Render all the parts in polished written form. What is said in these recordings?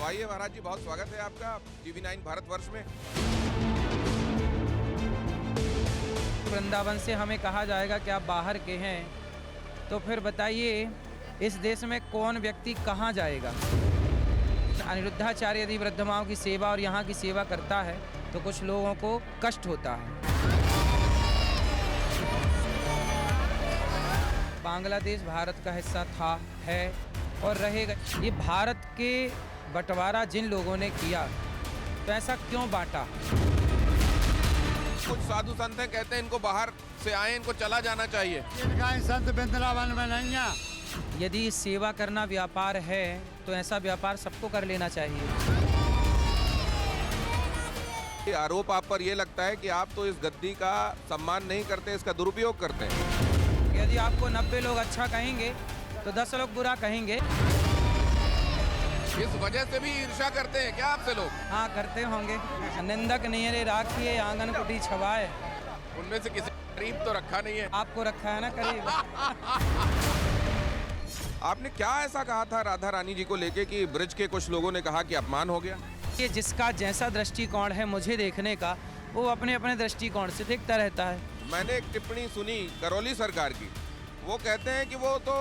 आइए महाराज जी, बहुत स्वागत है आपका TV9 भारतवर्ष में। वृंदावन से हमें कहा जाएगा कि आप बाहर के हैं, तो फिर बताइए इस देश में कौन व्यक्ति कहाँ जाएगा। अनिरुद्धाचार्य यदि वृद्धमाओं की सेवा और यहाँ की सेवा करता है तो कुछ लोगों को कष्ट होता है। बांग्लादेश भारत का हिस्सा था, है और रहेगा। ये भारत के बंटवारा जिन लोगों ने किया, तो ऐसा क्यों बांटा? कुछ साधु संत हैं, कहते हैं इनको बाहर से आए, इनको चला जाना चाहिए। संत वृंदावन में नहीं है। यदि सेवा करना व्यापार है तो ऐसा व्यापार सबको कर लेना चाहिए। ये आरोप आप पर ये लगता है कि आप तो इस गद्दी का सम्मान नहीं करते, इसका दुरुपयोग करते हैं। यदि आपको 90 लोग अच्छा कहेंगे तो 10 लोग बुरा कहेंगे। इस वजह से भी ईर्ष्या करते हैं क्या आपसे लोग? हाँ, करते होंगे। निंदक नहीं रे राखिए आंगन कुटी छवाए। उनमें से किसी करीब तो रखा नहीं है। आपको रखा है ना करीब। आपने क्या ऐसा कहा था राधा रानी जी को लेके कि ब्रिज के कुछ लोगों ने कहा कि अपमान हो गया? ये जिसका जैसा दृष्टिकोण है मुझे देखने का, वो अपने अपने दृष्टिकोण से देखता रहता है। मैंने एक टिप्पणी सुनी करौली सरकार की, वो कहते हैं कि वो तो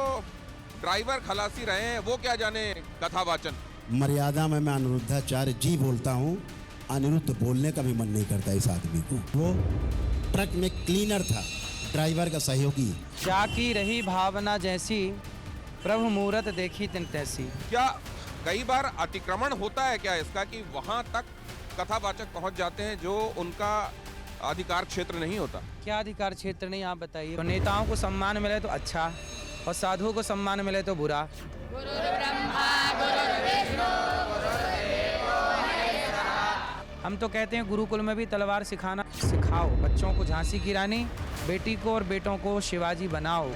ड्राइवर खलासी रहे हैं, वो क्या जाने कथावाचन। मर्यादा में मैं अनिरुद्धाचार्य जी बोलता हूँ, अनिरुद्ध बोलने का भी मन नहीं करता इस आदमी को। वो ट्रक में क्लीनर था, ड्राइवर का सहयोगी। जाकी रही भावना जैसी, प्रभु मूरत देखी तिन तैसी। क्या कई बार अतिक्रमण होता है क्या इसका, कि वहां तक कथावाचक पहुंच जाते हैं जो उनका अधिकार क्षेत्र नहीं होता? क्या अधिकार क्षेत्र नहीं, आप बताइए। तो नेताओं को सम्मान मिले तो अच्छा, और साधुओं को सम्मान मिले तो बुरा। हम तो कहते हैं गुरुकुल में भी तलवार सिखाना सिखाओ, बच्चों को झांसी की रानी, बेटी को और बेटों को शिवाजी बनाओ।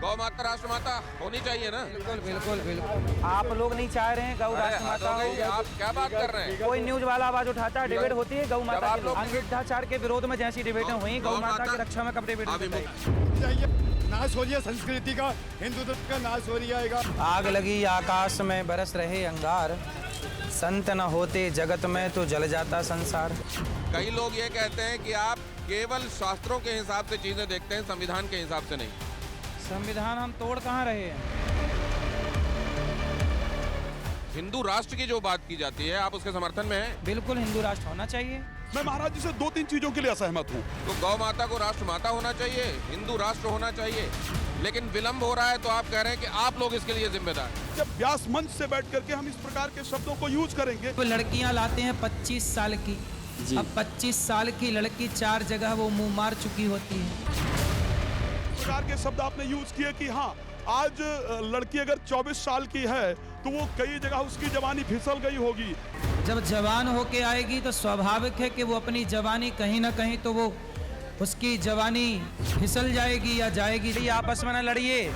गौ माता राष्ट्र माता होनी चाहिए ना? बिल्कुल बिल्कुल बिल्कुल। आप लोग नहीं चाह रहे हैं गौ राष्ट्र माता हो? आप क्या बात कर रहे हैं? कोई न्यूज वाला आवाज उठाता है, डिबेट होती है गौ माता के। अनिरुद्धाचार्य के विरोध में जैसी डिबेटें हुई, गौ माता की रक्षा में कब डिबेट होती? नाश हो रही है संस्कृति का, हिंदुत्व का नाश हो जाएगा। आग लगी आकाश में बरस रहे अंगार, संत न होते जगत में तो जल जाता संसार। कई लोग ये कहते हैं कि आप केवल शास्त्रों के हिसाब से चीजें देखते हैं, संविधान के हिसाब से नहीं। संविधान हम तोड़ कहाँ रहे हैं? हिंदू राष्ट्र की जो बात की जाती है, आप उसके समर्थन में हैं? बिल्कुल, हिंदू राष्ट्र होना चाहिए। मैं महाराज जी से 2-3 चीजों के लिए असहमत हूँ। तो गौ माता को राष्ट्र माता होना चाहिए, हिंदू राष्ट्र होना चाहिए, लेकिन विलंब हो रहा है तो आप कह रहे हैं कि आप लोग इसके लिए जिम्मेदार। जब व्यास मंच से बैठ करके हम इस प्रकार के शब्दों को यूज करेंगे, तो लड़कियां लाते हैं 25 साल की। अब 25 साल की लड़की 4 जगह वो मुंह मार चुकी होती है। प्रकार के शब्द आपने यूज किए कि हाँ, आज लड़की अगर 24 साल की है तो वो कई जगह उसकी जवानी फिसल गई होगी। जब जवान होके आएगी तो स्वाभाविक है कि वो अपनी जवानी कहीं ना कहीं तो वो उसकी जवानी फिसल जाएगी या जाएगी। ये आपस में ना लड़िए।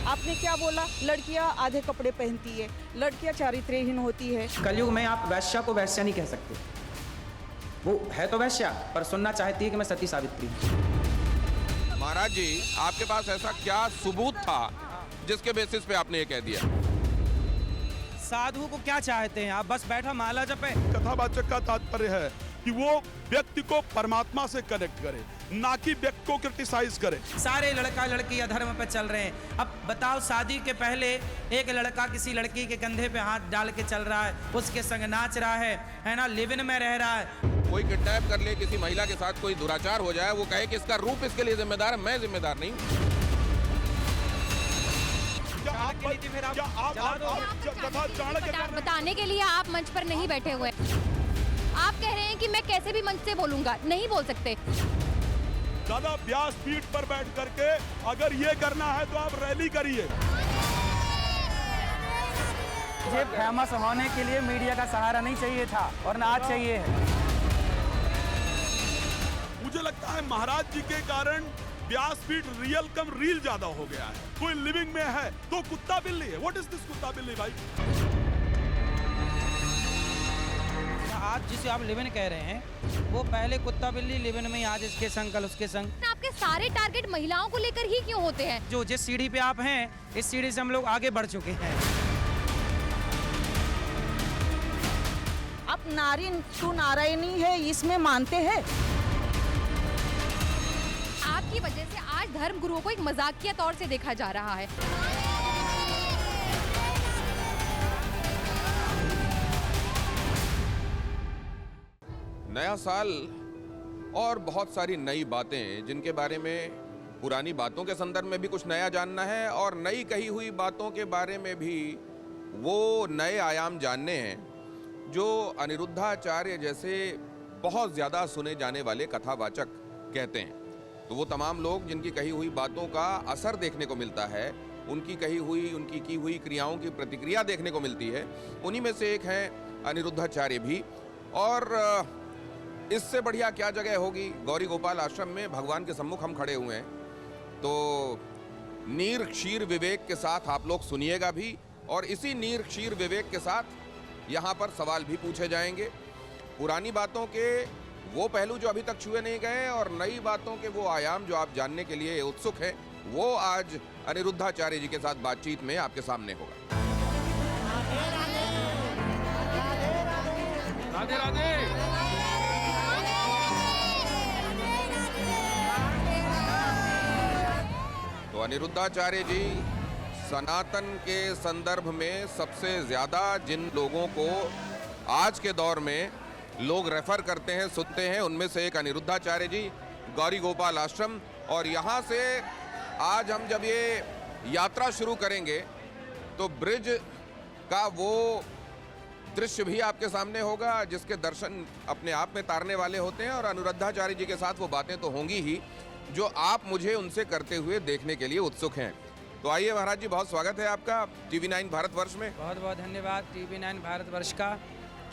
आपने क्या बोला? लड़कियां आधे कपड़े पहनती है, लड़कियां चारित्र्यहीन होती है। कलयुग में आप वैश्या को वैश्या नहीं कह सकते। वो है तो वैश्या, पर सुनना चाहती है कि मैं सती सावित्री। महाराज जी, आपके पास ऐसा क्या सबूत था जिसके बेसिस पे आपने ये कह दिया? साधु को क्या चाहते हैं आप? बस बैठा माला जपे। कथावाचक का तात्पर्य है कि वो व्यक्ति को परमात्मा से कनेक्ट करे, ना कि व्यक्ति को क्रिटिसाइज करे। सारे लड़का लड़की अधर्म पे चल रहे हैं। अब बताओ, शादी के पहले एक लड़का किसी लड़की के कंधे पे हाथ डाल के चल रहा है, उसके संग नाच रहा है ना, लिव इन में रह रहा है। कोई किडनैप कर ले, किसी महिला के साथ कोई दुराचार हो जाए, वो कहे कि इसका रूप इसके लिए जिम्मेदार है, मैं जिम्मेदार नहीं। बताने के लिए आप मंच पर नहीं बैठे हुए। आप कह रहे हैं कि मैं कैसे भी मंच से बोलूंगा, नहीं बोल सकते। दादा, व्यास पीठ पर बैठ करके अगर ये करना है तो आप रैली करिए। मुझे फेमस होने के लिए मीडिया का सहारा नहीं चाहिए था, और ना आज चाहिए है। मुझे लगता है महाराज जी के कारण व्यासपीठ रियल कम रील ज्यादा हो गया है। कोई लिविंग में है तो कुत्ता बिल्ली है। व्हाट इज दिस कुत्ता बिल्ली भाई? आज जिसे आप लिविन कह रहे हैं, वो पहले कुत्ता बिल्ली लिविन में, आज इसके संग कल उसके संग। आपके सारे टारगेट महिलाओं को लेकर ही क्यों होते हैं? जो जिस सीढ़ी पे आप हैं, इस सीढ़ी से हम लोग आगे बढ़ चुके हैं। नारी तू नारायणी है, इसमें मानते हैं? आपकी वजह से आज धर्म गुरुओं को एक मजाकिया तौर से देखा जा रहा है। नया साल और बहुत सारी नई बातें जिनके बारे में पुरानी बातों के संदर्भ में भी कुछ नया जानना है और नई कही हुई बातों के बारे में भी वो नए आयाम जानने हैं जो अनिरुद्धाचार्य जैसे बहुत ज़्यादा सुने जाने वाले कथावाचक कहते हैं। तो वो तमाम लोग जिनकी कही हुई बातों का असर देखने को मिलता है, उनकी कही हुई, उनकी की हुई क्रियाओं की प्रतिक्रिया देखने को मिलती है, उन्हीं में से एक हैं अनिरुद्धाचार्य भी। और इससे बढ़िया क्या जगह होगी, गौरी गोपाल आश्रम में भगवान के सम्मुख हम खड़े हुए हैं। तो नीर क्षीर विवेक के साथ आप लोग सुनिएगा भी, और इसी नीर क्षीर विवेक के साथ यहाँ पर सवाल भी पूछे जाएंगे। पुरानी बातों के वो पहलू जो अभी तक छुए नहीं गए और नई बातों के वो आयाम जो आप जानने के लिए उत्सुक हैं, वो आज अनिरुद्धाचार्य जी के साथ बातचीत में आपके सामने होगा। राधे राधे। तो अनिरुद्धाचार्य जी सनातन के संदर्भ में सबसे ज्यादा जिन लोगों को आज के दौर में लोग रेफर करते हैं, सुनते हैं, उनमें से एक अनिरुद्धाचार्य जी, गौरी गोपाल आश्रम। और यहाँ से आज हम जब ये यात्रा शुरू करेंगे तो ब्रिज का वो दृश्य भी आपके सामने होगा जिसके दर्शन अपने आप में तारने वाले होते हैं, और अनिरुद्धाचार्य जी के साथ वो बातें तो होंगी ही जो आप मुझे उनसे करते हुए देखने के लिए उत्सुक हैं। तो आइए महाराज जी, बहुत स्वागत है आपका TV9 भारतवर्ष में। बहुत बहुत धन्यवाद TV9 भारतवर्ष का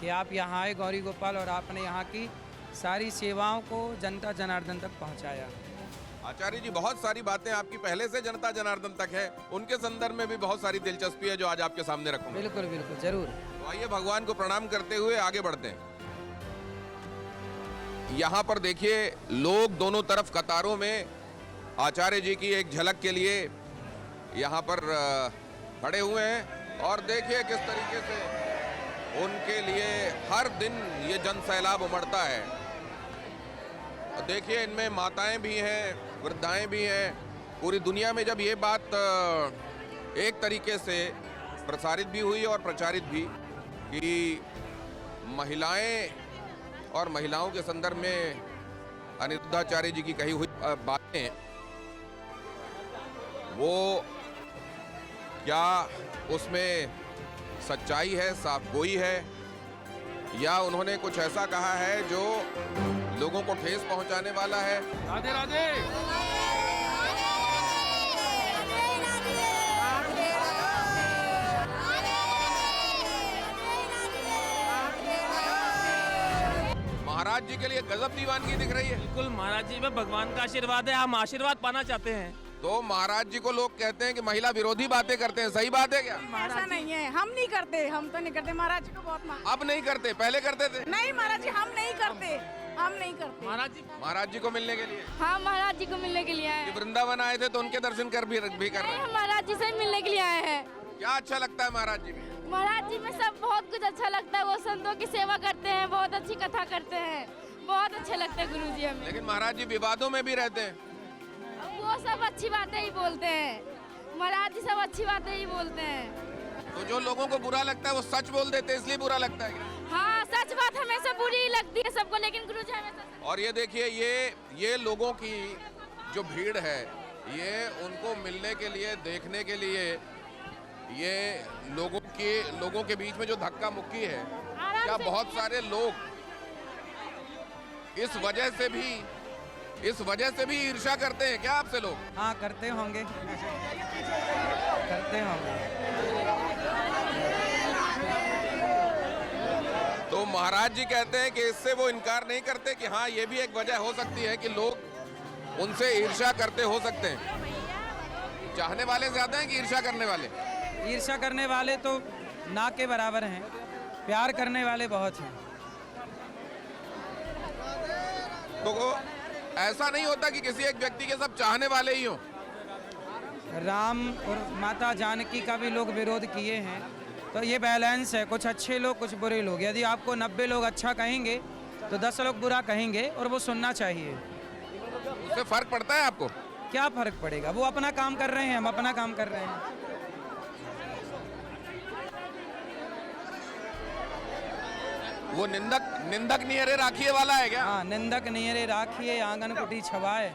कि आप यहाँ आए गौरी गोपाल, और आपने यहाँ की सारी सेवाओं को जनता जनार्दन तक पहुँचाया। आचार्य जी, बहुत सारी बातें आपकी पहले से जनता जनार्दन तक है, उनके संदर्भ में भी बहुत सारी दिलचस्पी है जो आज आपके सामने रखूंगा। बिल्कुल बिल्कुल, जरूर। तो आइए भगवान को प्रणाम करते हुए आगे बढ़ते हैं। यहाँ पर देखिए, लोग दोनों तरफ कतारों में आचार्य जी की एक झलक के लिए यहाँ पर खड़े हुए हैं, और देखिए किस तरीके से उनके लिए हर दिन ये जन सैलाब उमड़ता है। देखिए, इनमें माताएं भी हैं, वृद्धाएं भी हैं। पूरी दुनिया में जब ये बात एक तरीके से प्रसारित भी हुई और प्रचारित भी कि महिलाएं और महिलाओं के संदर्भ में अनिरुद्धाचार्य जी की कही हुई बातें, वो क्या उसमें सच्चाई है, साफगोई है, या उन्होंने कुछ ऐसा कहा है जो लोगों को ठेस पहुंचाने वाला है। राधे राधे। महाराज जी के लिए गजब दीवानगी दिख रही है। बिल्कुल, महाराज जी में भगवान का आशीर्वाद है, हम आशीर्वाद पाना चाहते हैं। तो महाराज जी को लोग कहते हैं कि महिला विरोधी बातें करते हैं, सही बात है क्या? ऐसा नहीं है, हम नहीं करते, हम तो नहीं करते। महाराज जी को बहुत अब नहीं करते, पहले करते थे? नहीं महाराज जी, हम नहीं करते, हम नहीं करते। महाराज जी को मिलने के लिए? हाँ, महाराज जी को मिलने के लिए आए कि हैं। वृंदावन आए थे तो उनके दर्शन कर भी कर रहे हैं। हम महाराज जी से मिलने के लिए आए हैं। क्या अच्छा लगता है महाराज जी में? महाराज जी में सब बहुत कुछ अच्छा लगता है। वो संतों की सेवा करते हैं, बहुत अच्छी कथा करते हैं, बहुत अच्छे लगते हैं गुरु जी हमें। लेकिन महाराज जी विवादों में भी रहते हैं। वो सब अच्छी बातें ही बोलते हैं, महाराज जी सब अच्छी बातें ही बोलते हैं। तो जो लोगों को बुरा लगता है वो सच बोल देते हैं, इसलिए बुरा लगता है क्या? हाँ, सच बात हमेशा बुरी ही लगती है सबको, लेकिन गुरु जी हमेशा। और ये देखिए, ये लोगों की जो भीड़ है, ये उनको मिलने के लिए, देखने के लिए, ये लोगों के बीच में जो धक्का मुक्की है, क्या बहुत सारे लोग इस वजह से भी ईर्ष्या करते हैं क्या आपसे लोग? हाँ, करते होंगे, करते होंगे। तो महाराज जी कहते हैं कि इससे वो इनकार नहीं करते कि हाँ, ये भी एक वजह हो सकती है कि लोग उनसे ईर्ष्या करते हो सकते हैं। चाहने वाले ज्यादा हैं कि ईर्ष्या करने वाले? ईर्ष्या करने वाले तो ना के बराबर हैं, प्यार करने वाले बहुत हैं। तो ऐसा नहीं होता कि किसी एक व्यक्ति के सब चाहने वाले ही हों? राम और माता जानकी का भी लोग विरोध किए हैं, तो ये बैलेंस है, कुछ अच्छे लोग कुछ बुरे लोग। यदि आपको 90 लोग अच्छा कहेंगे तो 10 लोग बुरा कहेंगे, और वो सुनना चाहिए। उससे फर्क पड़ता है आपको? क्या फर्क पड़ेगा, वो अपना काम कर रहे हैं, हम अपना काम कर रहे हैं। वो निंदक नियरे राखिए वाला है क्या? हाँ, निंदक नियरे राखिए आंगन कुटी छवाए।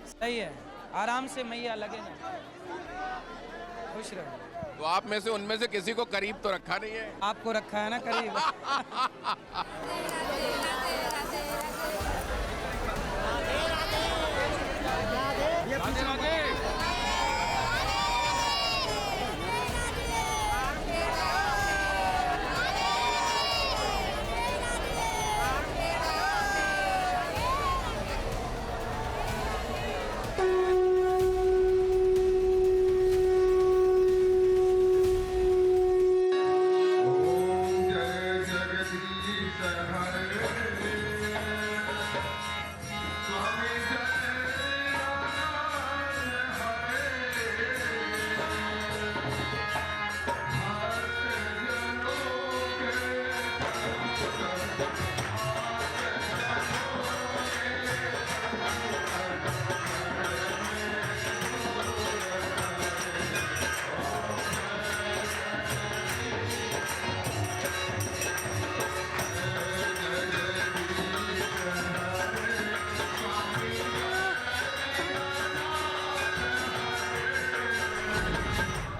सही है, आराम से मैया लगे ना, खुश रहो। तो आप में से उनमें से किसी को करीब तो रखा नहीं है? आपको रखा है ना करीब।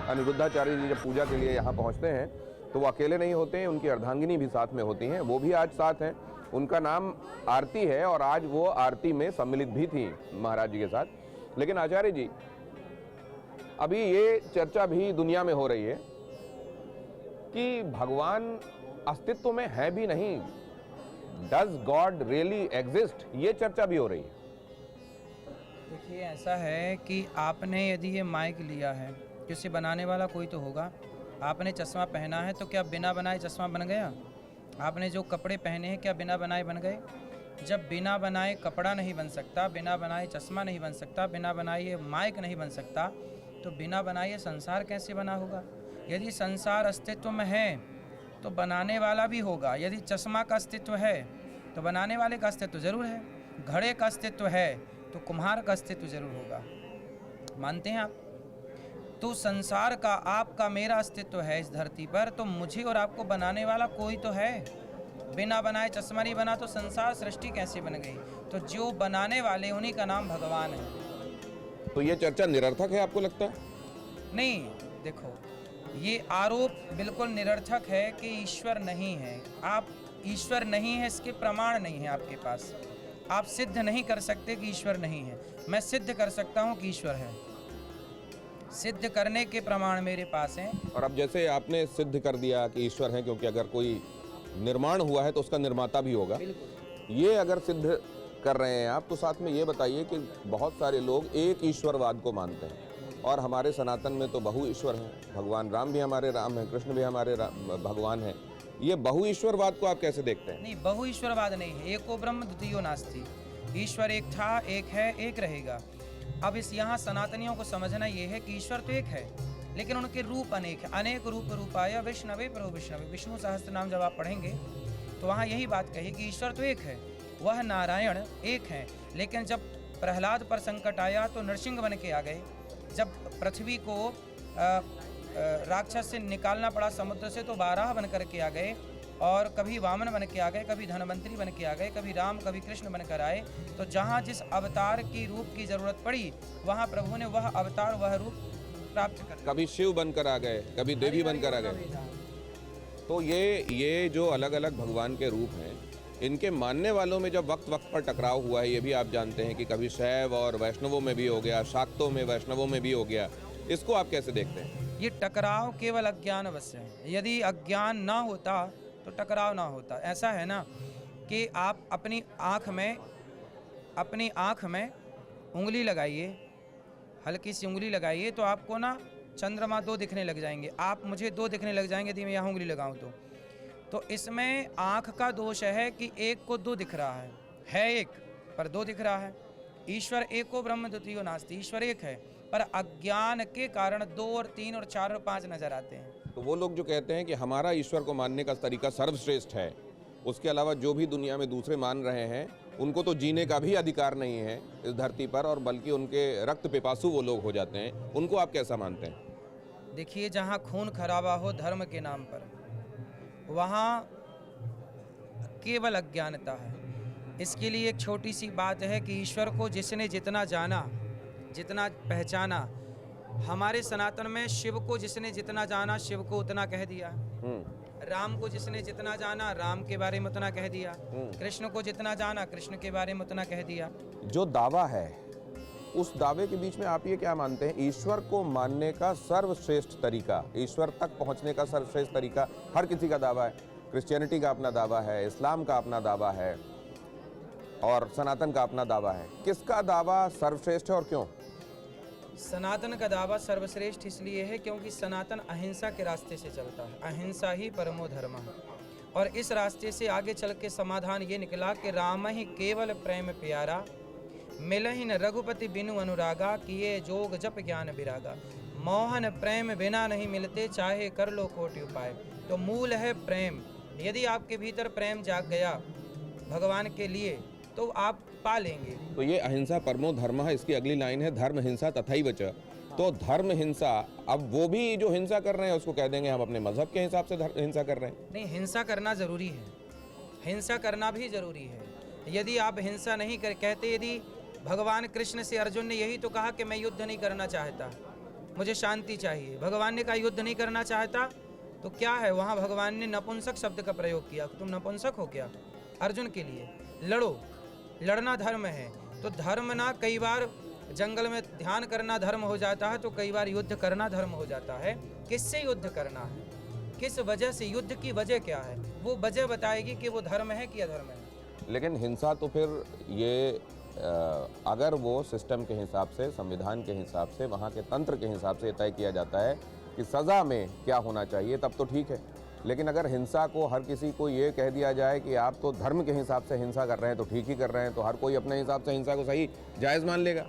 अनिरुद्धाचार्य जी जब पूजा के लिए यहाँ पहुँचते हैं तो वो अकेले नहीं होते हैं, उनकी अर्धांगिनी भी साथ में होती हैं। वो भी आज साथ हैं। उनका नाम आरती है और आज वो आरती में सम्मिलित भी थी महाराज जी के साथ। लेकिन आचार्य जी, अभी ये चर्चा भी दुनिया में हो रही है कि भगवान अस्तित्व में है भी नहीं, डज गॉड रियली एग्जिस्ट, ये चर्चा भी हो रही है। देखिए, ऐसा है कि आपने यदि ये माइक लिया है, जिसे बनाने वाला कोई तो होगा। आपने चश्मा पहना है तो क्या बिना बनाए चश्मा बन गया? आपने जो कपड़े पहने हैं क्या बिना बनाए बन गए? जब बिना बनाए कपड़ा नहीं बन सकता, बिना बनाए चश्मा नहीं बन सकता, बिना बनाए ये माइक नहीं बन सकता, तो बिना बनाए ये संसार कैसे बना होगा? यदि संसार अस्तित्व में है तो बनाने वाला भी होगा। यदि चश्मा का अस्तित्व है तो बनाने वाले का अस्तित्व जरूर है। घड़े का अस्तित्व है तो कुम्हार का अस्तित्व जरूर होगा। मानते हैं आप? तो संसार का, आपका, मेरा अस्तित्व है इस धरती पर, तो मुझे और आपको बनाने वाला कोई तो है। बिना बनाए चश्मा नहीं बना तो संसार सृष्टि कैसे बन गई? तो जो बनाने वाले उन्हीं का नाम भगवान है। तो ये चर्चा निरर्थक है आपको लगता है? नहीं, देखो, ये आरोप बिल्कुल निरर्थक है कि ईश्वर नहीं है। आप ईश्वर नहीं है इसके प्रमाण नहीं है आपके पास। आप सिद्ध नहीं कर सकते कि ईश्वर नहीं है। मैं सिद्ध कर सकता हूँ कि ईश्वर है। सिद्ध करने के प्रमाण मेरे पास हैं। और अब जैसे आपने सिद्ध कर दिया कि ईश्वर है, क्योंकि अगर कोई निर्माण हुआ है तो उसका निर्माता भी होगा, ये अगर सिद्ध कर रहे हैं आप, तो साथ में ये बताइए कि बहुत सारे लोग एक ईश्वरवाद को मानते हैं और हमारे सनातन में तो बहु ईश्वर हैं। भगवान राम भी हमारे राम हैं, कृष्ण भी हमारे भगवान हैं। ये बहु ईश्वरवाद को आप कैसे देखते हैं? नहीं, बहु ईश्वरवाद नहीं है। एको ब्रह्म द्वितीयो नास्ति। ईश्वर एक था, एक है, एक रहेगा। अब इस यहाँ सनातनियों को समझना ये है कि ईश्वर तो एक है, लेकिन उनके रूप अनेक है। अनेक रूप रूपाय विष्णवे प्रभु विष्णवे। विष्णु सहस्त्र नाम जब आप पढ़ेंगे तो वहाँ यही बात कही कि ईश्वर तो एक है, वह नारायण एक है। लेकिन जब प्रहलाद पर संकट आया तो नरसिंह बन के आ गए। जब पृथ्वी को राक्षस से निकालना पड़ा समुद्र से तो बारह बन करके आ गए, और कभी वामन बन के आ गए, कभी धनवंतरी बन के आ गए, कभी राम कभी कृष्ण बनकर आए। तो जहाँ जिस अवतार की रूप की जरूरत पड़ी वहाँ प्रभु ने वह अवतार, वह रूप प्राप्त कर। कभी शिव बनकर आ गए, कभी देवी बनकर आ गए। तो ये जो अलग अलग भगवान के रूप हैं, इनके मानने वालों में जब वक्त वक्त पर टकराव हुआ है, ये भी आप जानते हैं कि कभी शैव और वैष्णवों में भी हो गया, शाक्तों में वैष्णवों में भी हो गया। इसको आप कैसे देखते हैं? ये टकराव केवल अज्ञानवश है। यदि अज्ञान ना होता तो टकराव ना होता। ऐसा है ना कि आप अपनी आँख में उंगली लगाइए, हल्की सी उंगली लगाइए, तो आपको ना चंद्रमा दो दिखने लग जाएंगे। आप मुझे दो दिखने लग जाएंगे यदि मैं यहाँ उंगली लगाऊं तो इसमें आँख का दोष है कि एक को दो दिख रहा है एक पर दो दिख रहा है। ईश्वर एको ब्रह्म द्वितीयो नास्ति। ईश्वर एक है पर अज्ञान के कारण दो और तीन और चार और पाँच नजर आते हैं। तो वो लोग जो कहते हैं कि हमारा ईश्वर को मानने का तरीका सर्वश्रेष्ठ है, उसके अलावा जो भी दुनिया में दूसरे मान रहे हैं उनको तो जीने का भी अधिकार नहीं है इस धरती पर, और बल्कि उनके रक्त पिपासु वो लोग हो जाते हैं, उनको आप कैसा मानते हैं? देखिए, जहाँ खून खराबा हो धर्म के नाम पर, वहाँ केवल अज्ञानता है। इसके लिए एक छोटी सी बात है कि ईश्वर को जिसने जितना जाना, जितना पहचाना, हमारे सनातन में शिव को जिसने जितना जाना शिव को उतना कह दिया, राम को जिसने जितना जाना राम के बारे में उतना कह दिया, कृष्ण को जितना जाना कृष्ण के बारे में उतना कह दिया। जो दावा है उस दावे के बीच में आप ये क्या मानते हैं? ईश्वर को मानने का सर्वश्रेष्ठ तरीका, ईश्वर तक पहुंचने का सर्वश्रेष्ठ तरीका हर किसी का दावा है। क्रिश्चियनिटी का अपना दावा है, इस्लाम का अपना दावा है और सनातन का अपना दावा है। किसका दावा सर्वश्रेष्ठ है और क्यों? सनातन का दावा सर्वश्रेष्ठ इसलिए है क्योंकि सनातन अहिंसा के रास्ते से चलता है। अहिंसा ही परमो धर्मः। और इस रास्ते से आगे चल के समाधान ये निकला कि राम ही केवल प्रेम प्यारा, मिलहि न रघुपति बिनु अनुरागा, किए जोग जप ज्ञान विरागा। मोहन प्रेम बिना नहीं मिलते, चाहे कर लो कोटि उपाय। तो मूल है प्रेम। यदि आपके भीतर प्रेम जाग गया भगवान के लिए तो आप पा लेंगे। तो ये अहिंसा परमो धर्मः, इसकी अगली लाइन है धर्म हिंसा तथैव च। तो धर्म हिंसा, अब वो भी जो हिंसा कर रहे हैं उसको कह देंगे हम अपने मजहब के हिसाब से हिंसा कर रहे हैं। नहीं, हिंसा करना जरूरी है, हिंसा करना भी जरूरी है। यदि आप हिंसा नहीं कहते, यदि भगवान कृष्ण से अर्जुन ने यही तो कहा कि मैं युद्ध नहीं करना चाहता, मुझे शांति चाहिए, भगवान ने कहा युद्ध नहीं करना चाहता, तो क्या है वहाँ भगवान ने नपुंसक शब्द का प्रयोग किया। तुम नपुंसक हो क्या? अर्जुन के लिए लड़ो, लड़ना धर्म है। तो धर्म ना कई बार जंगल में ध्यान करना धर्म हो जाता है, तो कई बार युद्ध करना धर्म हो जाता है। किससे युद्ध करना है, किस वजह से, युद्ध की वजह क्या है, वो वजह बताएगी कि वो धर्म है कि अधर्म है। लेकिन हिंसा तो फिर ये अगर वो सिस्टम के हिसाब से, संविधान के हिसाब से, वहाँ के तंत्र के हिसाब से तय किया जाता है कि सज़ा में क्या होना चाहिए, तब तो ठीक है। लेकिन अगर हिंसा को हर किसी को ये कह दिया जाए कि आप तो धर्म के हिसाब से हिंसा कर रहे हैं तो ठीक ही कर रहे हैं, तो हर कोई अपने हिसाब से हिंसा को सही जायज़ मान लेगा।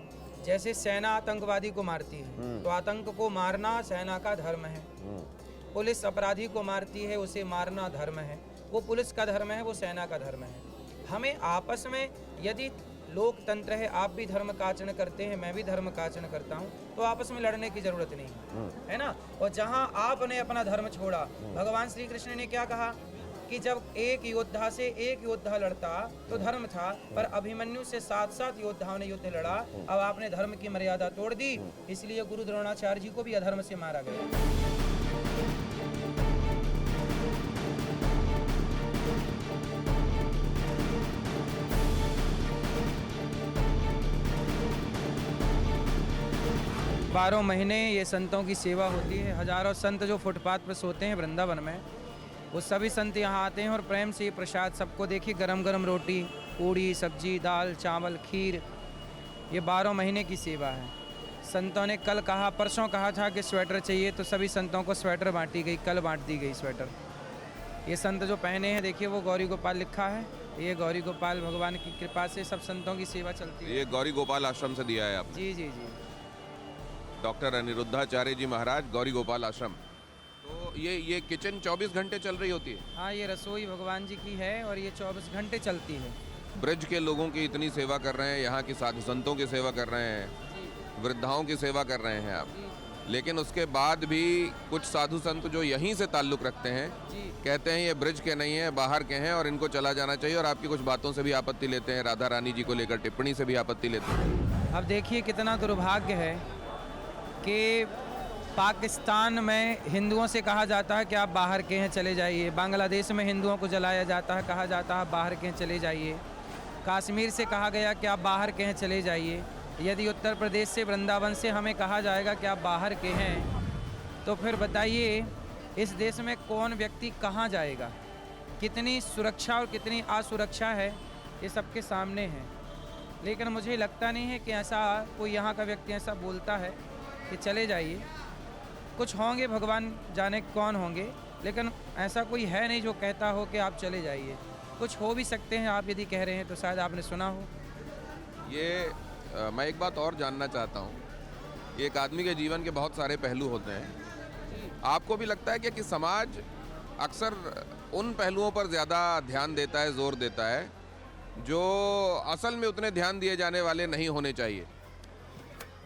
जैसे सेना आतंकवादी को मारती है तो आतंक को मारना सेना का धर्म है। पुलिस अपराधी को मारती है, उसे मारना धर्म है। वो पुलिस का धर्म है, वो सेना का धर्म है। हमें आपस में, यदि लोकतंत्र है, आप भी धर्म का आचरण करते हैं, मैं भी धर्म का आचरण करता हूँ, तो आपस में लड़ने की जरूरत नहीं है ना। और जहाँ आपने अपना धर्म छोड़ा, भगवान श्री कृष्ण ने क्या कहा कि जब एक योद्धा से एक योद्धा लड़ता तो धर्म था, पर अभिमन्यु से 7 योद्धाओं ने युद्ध लड़ा। अब आपने धर्म की मर्यादा तोड़ दी, इसलिए गुरु द्रोणाचार्य जी को भी अधर्म से मारा गया। बारह महीने ये संतों की सेवा होती है। हजारों संत जो फुटपाथ पर सोते हैं वृंदावन में, वो सभी संत यहाँ आते हैं और प्रेम से ये प्रसाद सबको, देखिए गरम गरम रोटी, पूड़ी, सब्जी, दाल, चावल, खीर, ये 12 महीने की सेवा है। संतों ने कल कहा, परसों कहा था कि स्वेटर चाहिए, तो सभी संतों को स्वेटर बांटी गई, कल बांट दी गई स्वेटर। ये संत जो पहने हैं, देखिए वो गौरी गोपाल लिखा है, ये गौरी गोपाल भगवान की कृपा से सब संतों की सेवा चलती है। ये गौरी गोपाल आश्रम से दिया है आप? जी जी जी। डॉक्टर अनिरुद्धाचार्य जी महाराज, गौरी गोपाल आश्रम। तो ये किचन 24 घंटे चल रही होती है? हाँ, ये रसोई भगवान जी की है और ये 24 घंटे चलती है। ब्रज के लोगों की इतनी सेवा कर रहे हैं, यहाँ की साधु संतों की सेवा कर रहे हैं, वृद्धाओं की सेवा कर रहे हैं आप, लेकिन उसके बाद भी कुछ साधु संत जो यहीं से ताल्लुक़ रखते हैं, कहते हैं ये ब्रज के नहीं है, बाहर के हैं और इनको चला जाना चाहिए, और आपकी कुछ बातों से भी आपत्ति लेते हैं, राधा रानी जी को लेकर टिप्पणी से भी आपत्ति लेते हैं। अब देखिए कितना दुर्भाग्य है कि पाकिस्तान में हिंदुओं से कहा जाता है कि आप बाहर के हैं, चले जाइए। बांग्लादेश में हिंदुओं को जलाया जाता है, कहा जाता है बाहर के हैं, चले जाइए। कश्मीर से कहा गया कि आप बाहर के हैं, चले जाइए। यदि उत्तर प्रदेश से, वृंदावन से हमें कहा जाएगा कि आप बाहर के हैं, तो फिर बताइए इस देश में कौन व्यक्ति कहाँ जाएगा? कितनी सुरक्षा और कितनी असुरक्षा है, ये सबके सामने है। लेकिन मुझे लगता नहीं है कि ऐसा कोई यहाँ का व्यक्ति ऐसा बोलता है कि चले जाइए। कुछ होंगे, भगवान जाने कौन होंगे, लेकिन ऐसा कोई है नहीं जो कहता हो कि आप चले जाइए। कुछ हो भी सकते हैं, आप यदि कह रहे हैं तो शायद आपने सुना हो। ये मैं एक बात और जानना चाहता हूँ। एक आदमी के जीवन के बहुत सारे पहलू होते हैं, आपको भी लगता है कि समाज अक्सर उन पहलुओं पर ज़्यादा ध्यान देता है, जोर देता है, जो असल में उतने ध्यान दिए जाने वाले नहीं होने चाहिए?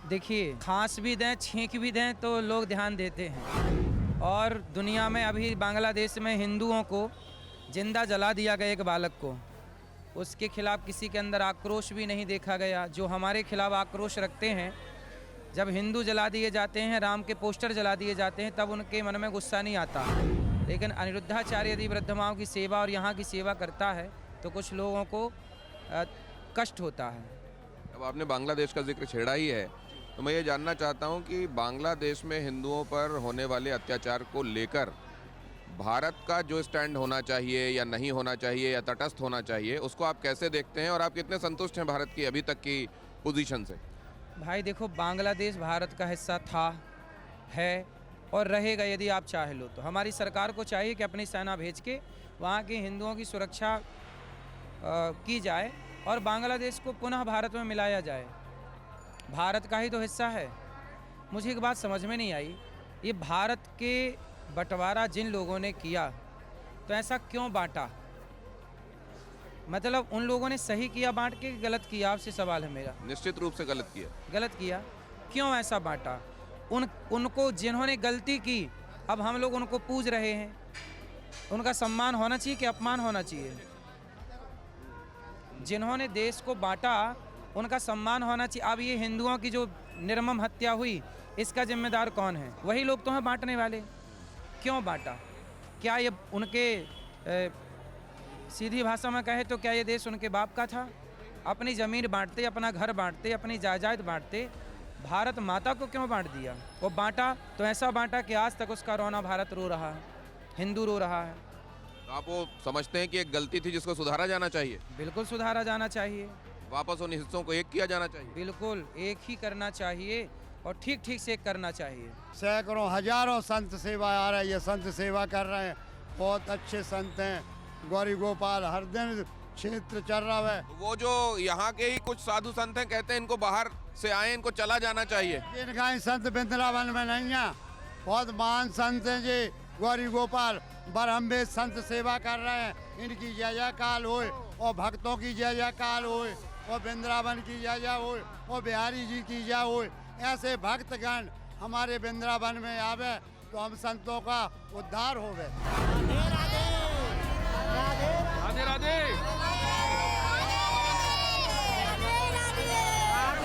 देखिए, खांस भी दें, छींक भी दें तो लोग ध्यान देते हैं। और दुनिया में अभी बांग्लादेश में हिंदुओं को जिंदा जला दिया गया एक बालक को, उसके खिलाफ किसी के अंदर आक्रोश भी नहीं देखा गया। जो हमारे खिलाफ आक्रोश रखते हैं, जब हिंदू जला दिए जाते हैं, राम के पोस्टर जला दिए जाते हैं, तब उनके मन में गुस्सा नहीं आता। लेकिन अनिरुद्धाचार्य यदि वृद्धमाओं की सेवा और यहाँ की सेवा करता है तो कुछ लोगों को कष्ट होता है। अब आपने बांग्लादेश का जिक्र छेड़ा ही है, तो मैं ये जानना चाहता हूँ कि बांग्लादेश में हिंदुओं पर होने वाले अत्याचार को लेकर भारत का जो स्टैंड होना चाहिए या नहीं होना चाहिए या तटस्थ होना चाहिए, उसको आप कैसे देखते हैं और आप कितने संतुष्ट हैं भारत की अभी तक की पोजीशन से? भाई देखो, बांग्लादेश भारत का हिस्सा था, है और रहेगा यदि आप चाहे लो तो। हमारी सरकार को चाहिए कि अपनी सेना भेज के वहाँ के हिंदुओं की सुरक्षा की जाए और बांग्लादेश को पुनः भारत में मिलाया जाए। भारत का ही तो हिस्सा है। मुझे एक बात समझ में नहीं आई, ये भारत के बंटवारा जिन लोगों ने किया तो ऐसा क्यों बांटा? मतलब उन लोगों ने सही किया बांट के, गलत किया? आपसे सवाल है मेरा। निश्चित रूप से गलत किया। गलत किया। क्यों ऐसा बांटा? उनको जिन्होंने गलती की, अब हम लोग उनको पूज रहे हैं। उनका सम्मान होना चाहिए कि अपमान होना चाहिए? जिन्होंने देश को बांटा उनका सम्मान होना चाहिए। अब ये हिंदुओं की जो निर्मम हत्या हुई, इसका जिम्मेदार कौन है? वही लोग तो हैं बांटने वाले। क्यों बांटा? क्या ये उनके सीधी भाषा में कहे तो क्या ये देश उनके बाप का था? अपनी ज़मीन बांटते, अपना घर बांटते, अपनी जायदाद बांटते, भारत माता को क्यों बांट दिया? वो बांटा तो ऐसा बांटा कि आज तक उसका रोना भारत रो रहा है, हिंदू रो रहा है। तो आप वो समझते हैं कि एक गलती थी जिसको सुधारा जाना चाहिए? बिल्कुल सुधारा जाना चाहिए। वापस उन हिस्सों को एक किया जाना चाहिए? बिल्कुल एक ही करना चाहिए और ठीक ठीक से करना चाहिए। सैकड़ों हजारों संत सेवा आ रही है, संत सेवा कर रहे हैं, बहुत अच्छे संत हैं। गौरी गोपाल हर दिन क्षेत्र चल रहा है। वो जो यहाँ के ही कुछ साधु संत हैं, कहते हैं इनको बाहर से आए, इनको चला जाना चाहिए। इनका ही संत वृंदावन में नहीं है, बहुत महान संत हैं जी। गौरी गोपाल बरहम्बे संत सेवा कर रहे हैं, इनकी जय जयकाल होए और भक्तों की जय जयकाल होए और वृंदावन की जय जय होए और बिहारी जी की जय होए। ऐसे भक्तगण हमारे वृंदावन में आवे तो हम संतों का उद्धार होवे। राधे राधे।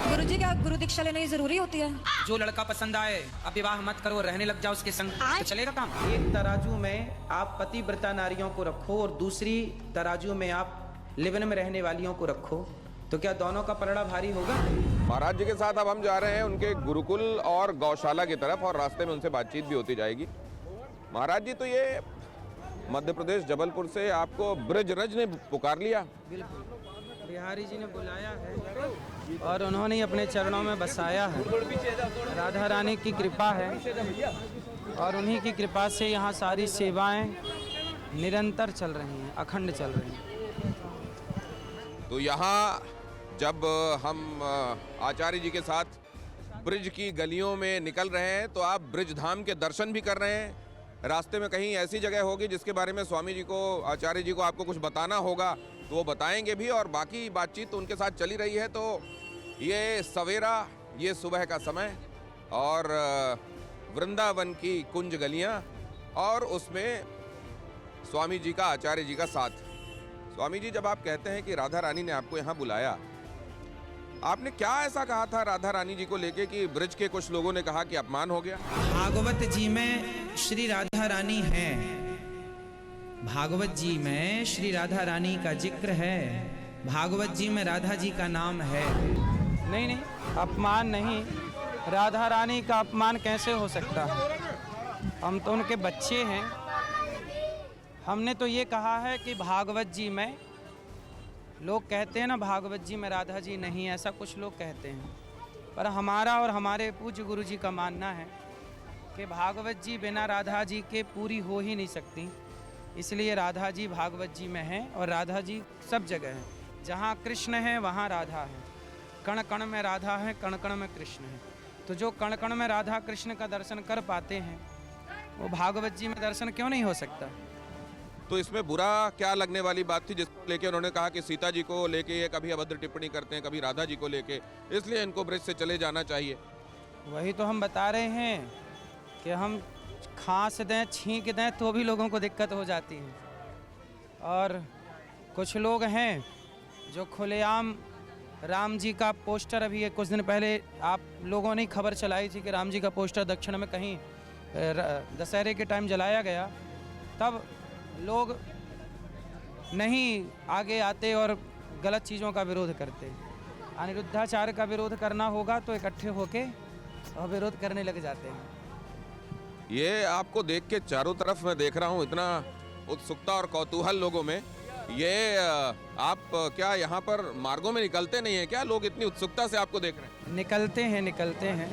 गुरुजी, क्या गुरु दीक्षा लेना जरूरी होती है? जो लड़का पसंद आए, अब विवाह मत करो, रहने लग जाओ उसके संग, तो चलेगा काम। एक तराजू में आप पतिव्रता नारियों को रखो और दूसरी तराजू में आप लिवन में रहने वालियों को रखो, तो क्या दोनों का पलड़ा भारी होगा? महाराज जी के साथ अब हम जा रहे हैं उनके गुरुकुल और गौशाला की तरफ, और रास्ते में उनसे बातचीत भी होती जाएगी। महाराज जी, तो ये मध्य प्रदेश जबलपुर से आपको ब्रजरज ने पुकार लिया? बिल्कुल, बिहारी जी ने बुलाया है और उन्होंने अपने चरणों में बसाया है। राधा रानी की कृपा है और उन्हीं की कृपा से यहाँ सारी सेवाएं निरंतर चल रही हैं, अखंड चल रही हैं। तो यहाँ जब हम आचार्य जी के साथ ब्रिज की गलियों में निकल रहे हैं, तो आप ब्रिज धाम के दर्शन भी कर रहे हैं। रास्ते में कहीं ऐसी जगह होगी जिसके बारे में स्वामी जी को, आचार्य जी को आपको कुछ बताना होगा, तो वो बताएंगे भी, और बाकी बातचीत तो उनके साथ चली रही है। तो ये सवेरा, ये सुबह का समय और वृंदावन की कुंज गलियां और उसमें स्वामी जी का, आचार्य जी का साथ। स्वामी जी, जब आप कहते हैं कि राधा रानी ने आपको यहाँ बुलाया, आपने क्या ऐसा कहा था राधा रानी जी को लेके कि ब्रिज के कुछ लोगों ने कहा कि अपमान हो गया? भागवत जी में श्री राधा रानी है, भागवत जी में श्री राधा रानी का जिक्र है, भागवत जी में राधा जी का नाम है। नहीं नहीं, अपमान नहीं, राधा रानी का अपमान कैसे हो सकता है? हम तो उनके बच्चे हैं। हमने तो ये कहा है कि भागवत जी में, लोग कहते हैं ना भागवत जी में राधा जी नहीं, ऐसा कुछ लोग कहते हैं, पर हमारा और हमारे पूज्य गुरु जी का मानना है कि भागवत जी बिना राधा जी के पूरी हो ही नहीं सकती। इसलिए राधा जी भागवत जी में हैं और राधा जी सब जगह हैं। जहाँ कृष्ण है वहाँ राधा है, कण कण में राधा है, कण कण में कृष्ण है। तो जो कण कण में राधा कृष्ण का दर्शन कर पाते हैं वो भागवत जी में दर्शन क्यों नहीं हो सकता? तो इसमें बुरा क्या लगने वाली बात थी जिसको लेके उन्होंने कहा कि सीता जी को लेके ये कभी अभद्र टिप्पणी करते हैं, कभी राधा जी को लेके, इसलिए इनको ब्रिज से चले जाना चाहिए? वही तो हम बता रहे हैं कि हम खांस दें, छींक दें तो भी लोगों को दिक्कत हो जाती है। और कुछ लोग हैं जो खुलेआम राम जी का पोस्टर, अभी कुछ दिन पहले आप लोगों ने खबर चलाई थी कि राम जी का पोस्टर दक्षिण में कहीं दशहरे के टाइम जलाया गया, तब लोग नहीं आगे आते और गलत चीज़ों का विरोध करते। अनिरुद्धाचार्य का विरोध करना होगा तो इकट्ठे होके और विरोध करने लग जाते हैं। ये आपको देख के चारों तरफ मैं देख रहा हूँ इतना उत्सुकता और कौतूहल लोगों में, ये आप क्या यहाँ पर मार्गों में निकलते नहीं हैं क्या? लोग इतनी उत्सुकता से आपको देख रहे हैं। निकलते हैं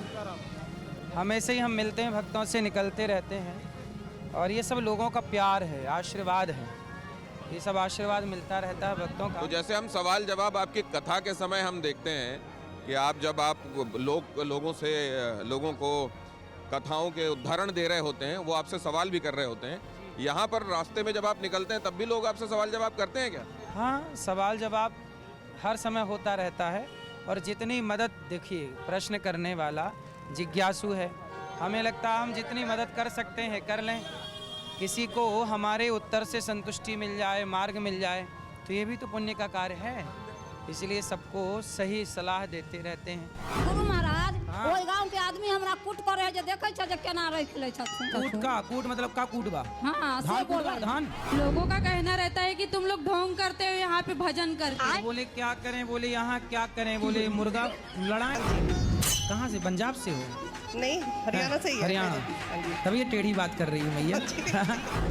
हमेशा ही हम मिलते हैं भक्तों से, निकलते रहते हैं। और ये सब लोगों का प्यार है, आशीर्वाद है, ये सब आशीर्वाद मिलता रहता है भक्तों का। तो जैसे हम सवाल जवाब आपकी कथा के समय हम देखते हैं कि आप जब आप लोगों को कथाओं के उदाहरण दे रहे होते हैं, वो आपसे सवाल भी कर रहे होते हैं। यहाँ पर रास्ते में जब आप निकलते हैं तब भी लोग आपसे सवाल जवाब करते हैं क्या? हाँ, सवाल जवाब हर समय होता रहता है। और जितनी मदद, देखिए प्रश्न करने वाला जिज्ञासु है, हमें लगता है हम जितनी मदद कर सकते हैं कर लें। किसी को हमारे उत्तर से संतुष्टि मिल जाए, मार्ग मिल जाए, तो ये भी तो पुण्य का कार्य है। इसलिए सबको सही सलाह देते रहते हैं। गुरु महाराज, ओई गांव के आदमी हमरा कूट करे जे देखे छ जे केना रख ले छथिन। कूट मतलब का कूट बा? हां, से बोला धान। लोगों का कहना रहता है कि तुम लोग ढोंग करते हो यहाँ पे भजन करके। बोले क्या करें, बोले यहाँ क्या करें, बोले मुर्गा लड़ाएं। कहाँ से? पंजाब से हो? नहीं, हरियाणा से ही है। हरियाणा। तभी ये टेढ़ी बात कर रही हूँ मैया।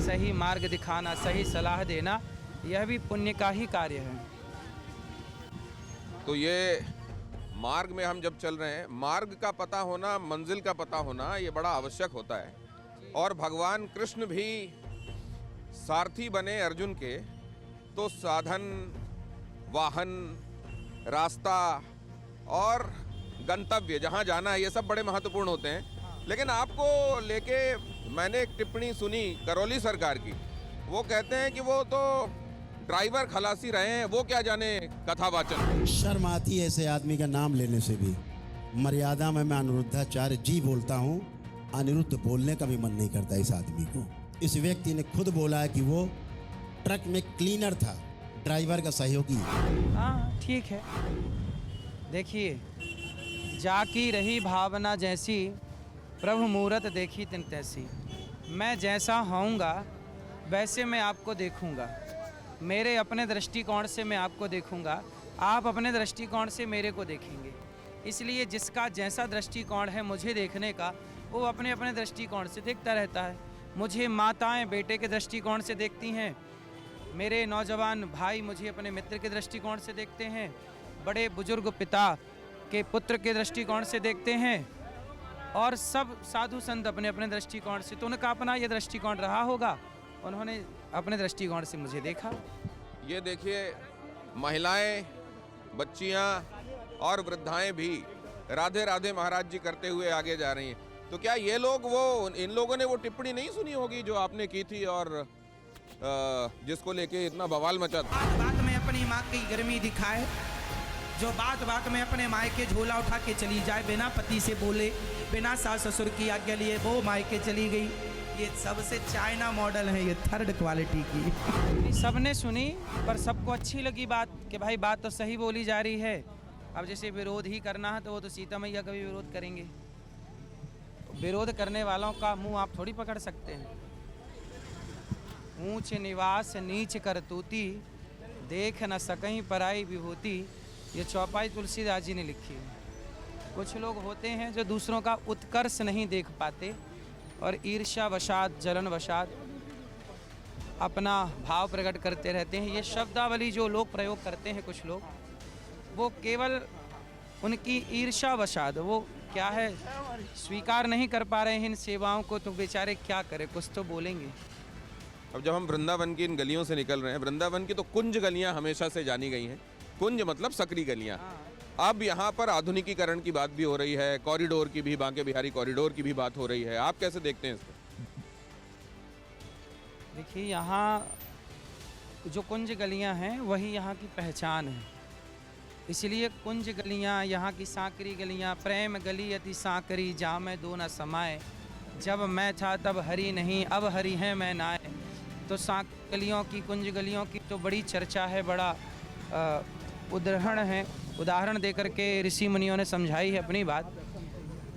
सही मार्ग दिखाना, सही सलाह देना, यह भी पुण्य का ही कार्य है। तो ये मार्ग में हम जब चल रहे हैं, मार्ग का पता होना, मंजिल का पता होना, ये बड़ा आवश्यक होता है। और भगवान कृष्ण भी सारथी बने अर्जुन के, तो साधन, वाहन, रास्ता और गंतव्य जहाँ जाना है, ये सब बड़े महत्वपूर्ण होते हैं। लेकिन आपको लेके मैंने एक टिप्पणी सुनी करौली सरकार की, वो कहते हैं कि वो तो ड्राइवर खलासी रहे हैं, वो क्या जाने कथावाचन। शर्म आती है ऐसे आदमी का नाम लेने से भी। मर्यादा में मैं अनिरुद्धाचार्य जी बोलता हूँ, अनिरुद्ध बोलने का भी मन नहीं करता इस आदमी को। इस व्यक्ति ने खुद बोला है कि वो ट्रक में क्लीनर था, ड्राइवर का सहयोगी। हाँ ठीक है। देखिए, जाकी रही भावना जैसी, प्रभु मूरत देखी तिन तैसी। मैं जैसा होऊंगा वैसे मैं आपको देखूंगा, मेरे अपने दृष्टिकोण से मैं आपको देखूंगा, आप अपने दृष्टिकोण से मेरे को देखेंगे। इसलिए जिसका जैसा दृष्टिकोण है मुझे देखने का, वो अपने अपने दृष्टिकोण से देखता रहता है। मुझे माताएं बेटे के दृष्टिकोण से देखती हैं, मेरे नौजवान भाई मुझे अपने मित्र के दृष्टिकोण से देखते हैं, बड़े बुजुर्ग पिता के पुत्र के दृष्टिकोण से देखते हैं, और सब साधु संत अपने अपने दृष्टिकोण से। तो उनका अपना ये दृष्टिकोण रहा होगा, उन्होंने अपने दृष्टिकोण से मुझे देखा। ये देखिए, महिलाएं, बच्चियां और वृद्धाएं भी राधे राधे महाराज जी करते हुए आगे जा रही हैं। तो क्या ये लोग, इन लोगों ने वो टिप्पणी नहीं सुनी होगी जो आपने की थी और जिसको लेके इतना बवाल मचा था? बात में अपनी माँ की गर्मी दिखाए, जो बात बात में अपने मायके झोला उठा के चली जाए, बिना पति से बोले, बिना सास ससुर की आज्ञा लिए वो मायके चली गई। ये सबसे चाइना मॉडल है, ये थर्ड क्वालिटी की। सबने सुनी, पर सबको अच्छी लगी बात कि भाई बात तो सही बोली जा रही है। अब जैसे विरोध ही करना है तो वो तो सीता मैया का भी विरोध करेंगे। विरोध करने वालों का मुंह आप थोड़ी पकड़ सकते हैं। ऊंच निवास नीच करतूती, देख न सकहीं पराई विभूति, ये चौपाई तुलसीदास जी ने लिखी है। कुछ लोग होते हैं जो दूसरों का उत्कर्ष नहीं देख पाते और ईर्ष्या वशात, जलन वशात अपना भाव प्रकट करते रहते हैं। ये शब्दावली जो लोग प्रयोग करते हैं कुछ लोग, वो केवल उनकी ईर्ष्या वशात, वो क्या है, स्वीकार नहीं कर पा रहे हैं इन सेवाओं को, तो बेचारे क्या करें, कुछ तो बोलेंगे। अब जब हम वृंदावन की इन गलियों से निकल रहे हैं, वृंदावन की तो कुंज गलियां हमेशा से जानी गई हैं। कुंज मतलब सकरी गलियां। अब यहाँ पर आधुनिकीकरण की बात भी हो रही है, कॉरिडोर की भी, बांके बिहारी कॉरिडोर की भी बात हो रही है। आप कैसे देखते हैं इसको? देखिए यहाँ जो कुंज गलियाँ हैं वही यहाँ की पहचान है, इसलिए कुंज गलियाँ, यहाँ की सांकरी गलियाँ, प्रेम गली अति सांकरी, जामे दो न समाए, जब मैं था तब हरी नहीं, अब हरी है मैं नाए। तो सांक गलियों की, कुंज गलियों की तो बड़ी चर्चा है, बड़ा उदाहरण दे करके ऋषि मुनियों ने समझाई है अपनी बात।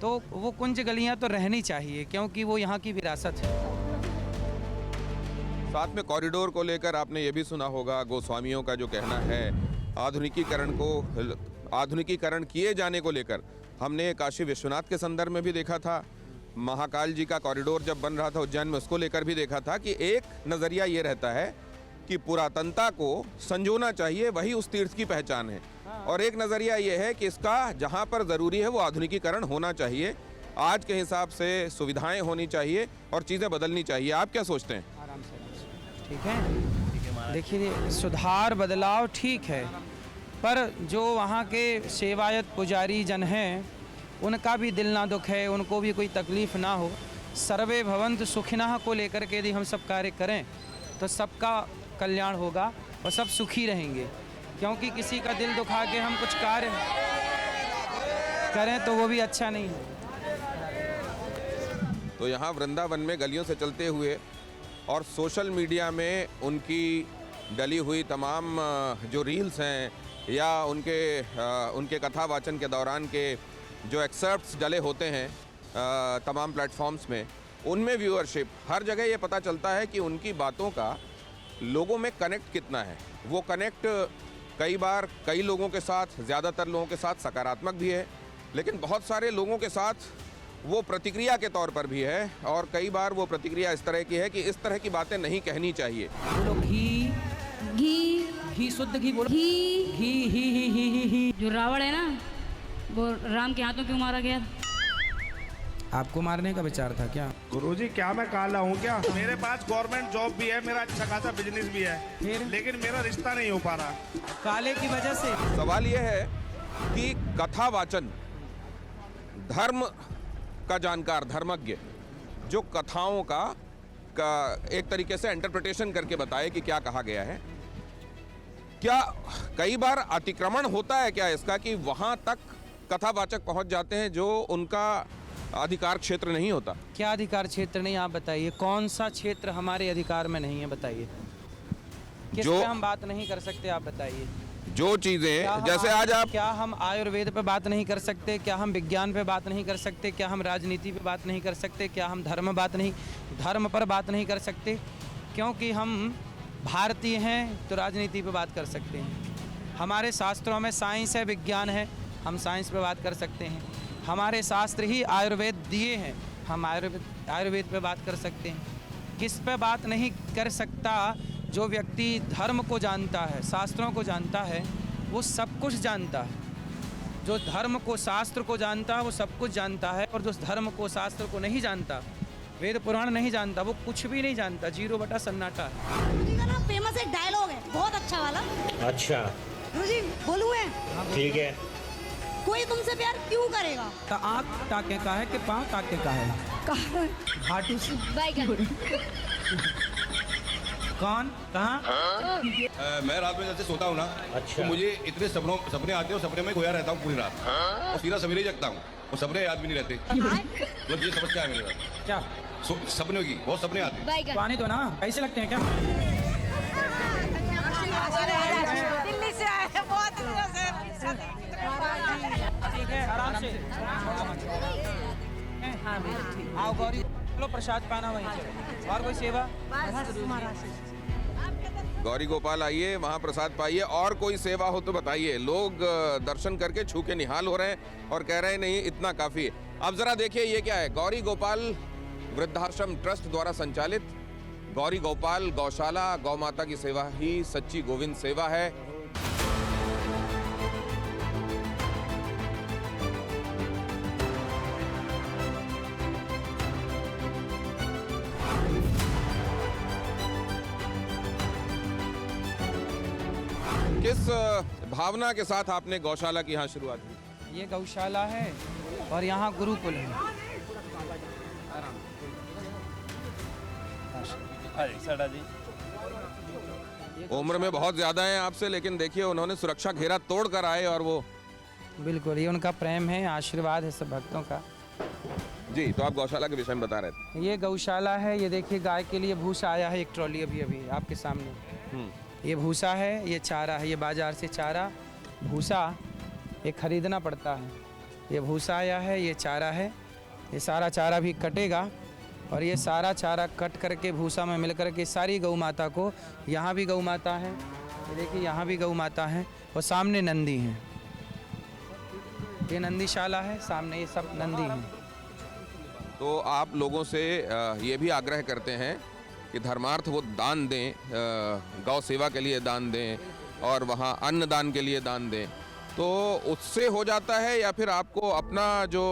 तो वो कुंज गलियाँ तो रहनी चाहिए क्योंकि वो यहाँ की विरासत है। साथ में कॉरिडोर को लेकर आपने ये भी सुना होगा, गोस्वामियों का जो कहना है आधुनिकीकरण किए जाने को लेकर। हमने काशी विश्वनाथ के संदर्भ में भी देखा था, महाकाल जी का कॉरिडोर जब बन रहा था उज्जैन में, उसको लेकर भी देखा था कि एक नज़रिया ये रहता है कि पुरातनता को संजोना चाहिए, वही उस तीर्थ की पहचान है। और एक नज़रिया ये है कि इसका जहाँ पर ज़रूरी है वो आधुनिकीकरण होना चाहिए, आज के हिसाब से सुविधाएं होनी चाहिए और चीज़ें बदलनी चाहिए। आप क्या सोचते हैं? आराम से, ठीक है। देखिए, सुधार बदलाव ठीक है, पर जो वहाँ के सेवायत पुजारी जन हैं उनका भी दिल ना दुखे, उनको भी कोई तकलीफ़ ना हो। सर्वे भवन्तु सुखिनः को लेकर के यदि हम सब कार्य करें तो सबका कल्याण होगा और सब सुखी रहेंगे, क्योंकि किसी का दिल दुखा के हम कुछ कार्य करें तो वो भी अच्छा नहीं है। तो यहाँ वृंदावन में गलियों से चलते हुए और सोशल मीडिया में उनकी डली हुई तमाम जो रील्स हैं या उनके कथा वाचन के दौरान के जो एक्सर्प्ट्स डले होते हैं तमाम प्लेटफॉर्म्स में, उनमें व्यूअरशिप हर जगह ये पता चलता है कि उनकी बातों का लोगों में कनेक्ट कितना है। वो कनेक्ट कई बार कई लोगों के साथ, ज़्यादातर लोगों के साथ सकारात्मक भी है, लेकिन बहुत सारे लोगों के साथ वो प्रतिक्रिया के तौर पर भी है, और कई बार वो प्रतिक्रिया इस तरह की है कि इस तरह की बातें नहीं कहनी चाहिए। बोलो घी घी घी, शुद्ध घी बोलो। घी घी ही ही ही ही ही। जो रावण है ना, वो राम के हाथों क्यों मारा गया? आपको मारने का विचार था क्या? गुरुजी, क्या मैं काला हूँ क्या? मेरे पास गवर्नमेंट जॉब भी है, मेरा अच्छा खासा बिजनेस भी है, फिर? लेकिन मेरा रिश्ता नहीं हो पा रहा। काले की वजह से? सवाल यह है कि कथा वाचन, धर्म का जानकार, धर्मज्ञ जो कथाओं का एक तरीके से इंटरप्रिटेशन करके बताए कि क्या कहा गया है, क्या कई बार अतिक्रमण होता है क्या इसका कि वहां तक कथावाचक पहुंच जाते हैं जो उनका अधिकार क्षेत्र नहीं होता? क्या अधिकार क्षेत्र नहीं, आप बताइए कौन सा क्षेत्र हमारे अधिकार में नहीं है, बताइए। किस पे हम बात नहीं कर सकते, आप बताइए। जो चीजें जैसे आज आप, क्या हम आयुर्वेद पे बात नहीं कर सकते? क्या हम विज्ञान पे बात नहीं कर सकते? क्या हम राजनीति पे बात नहीं कर सकते? क्या हम धर्म पर बात नहीं कर सकते? क्योंकि हम भारतीय हैं तो राजनीति पे बात कर सकते हैं। हमारे शास्त्रों में साइंस है, विज्ञान है, हम साइंस पे बात कर सकते हैं। हमारे शास्त्र ही आयुर्वेद दिए हैं, हम आयुर्वेद पे बात कर सकते हैं। किस पे बात नहीं कर सकता? जो व्यक्ति धर्म को जानता है, शास्त्रों को जानता है, वो सब कुछ जानता है। जो धर्म को, शास्त्र को जानता है वो सब कुछ जानता है, और जो धर्म को, शास्त्र को नहीं जानता, वेद पुराण नहीं जानता, वो कुछ भी नहीं जानता, 0 बटा सन्नाटा है। गुरुजी का ना फेमस एक डायलॉग है, बहुत अच्छा वाला। अच्छा गुरुजी बोलूं है? ठीक है। कोई तुमसे प्यार क्यों करेगा? आँख टाके का है कि पाँव टाके का है? घाटू से कौन, कहाँ? मैं रात में जैसे सोता हूँ ना, अच्छा। तो मुझे इतने सपने आते हैं, और सपने में खोया रहता हूँ पूरी रात, और सीधा सवेरे ही जगता हूँ, और सपने याद भी नहीं रहते। मतलब ये समस्या है मेरे साथ। क्या सपनों की बहुत सपने आते हैं। पानी दो ना, कैसे लगते हैं क्या? दिल्ली से आए हैं, बहुत दिनों से। ठीक है, आराम से। आओ गौरी, लो प्रसाद पाना वहीं से। और कोई सेवा? गौरी गोपाल आइए, वहाँ प्रसाद पाइए, और कोई सेवा हो तो बताइए। लोग दर्शन करके छू के निहाल हो रहे हैं और कह रहे हैं नहीं इतना काफ़ी है। अब ज़रा देखिए ये क्या है, गौरी गोपाल वृद्धाश्रम ट्रस्ट द्वारा संचालित गौरी गोपाल गौशाला, गौ माता की सेवा ही सच्ची गोविंद सेवा है। किस भावना के साथ आपने गौशाला की यहाँ शुरुआत की? ये गौशाला है और यहाँ गुरुकुल है। उम्र में बहुत ज्यादा है आपसे, लेकिन देखिए उन्होंने सुरक्षा घेरा तोड़ कर आए और वो। बिल्कुल, ये उनका प्रेम है, आशीर्वाद है सब भक्तों का। जी, तो आप गौशाला के विषय में बता रहे थे। ये गौशाला है, ये देखिए गाय के लिए भूसा आया है, एक ट्रॉली अभी अभी आपके सामने। ये भूसा है, ये चारा है, ये बाजार से चारा भूसा ये खरीदना पड़ता है। ये भूसा आया है, ये चारा है, ये सारा चारा भी कटेगा और ये सारा चारा कट करके भूसा में मिल करके सारी गौ माता को, यहाँ भी गौ माता है, ये देखिए यहाँ भी गौ माता है और सामने नंदी हैं। ये नंदीशाला है, सामने ये सब नंदी हैं। तो आप लोगों से ये भी आग्रह करते हैं कि धर्मार्थ वो दान दें, गौ सेवा के लिए दान दें और वहाँ अन्न दान के लिए दान दें, तो उससे हो जाता है या फिर आपको अपना जो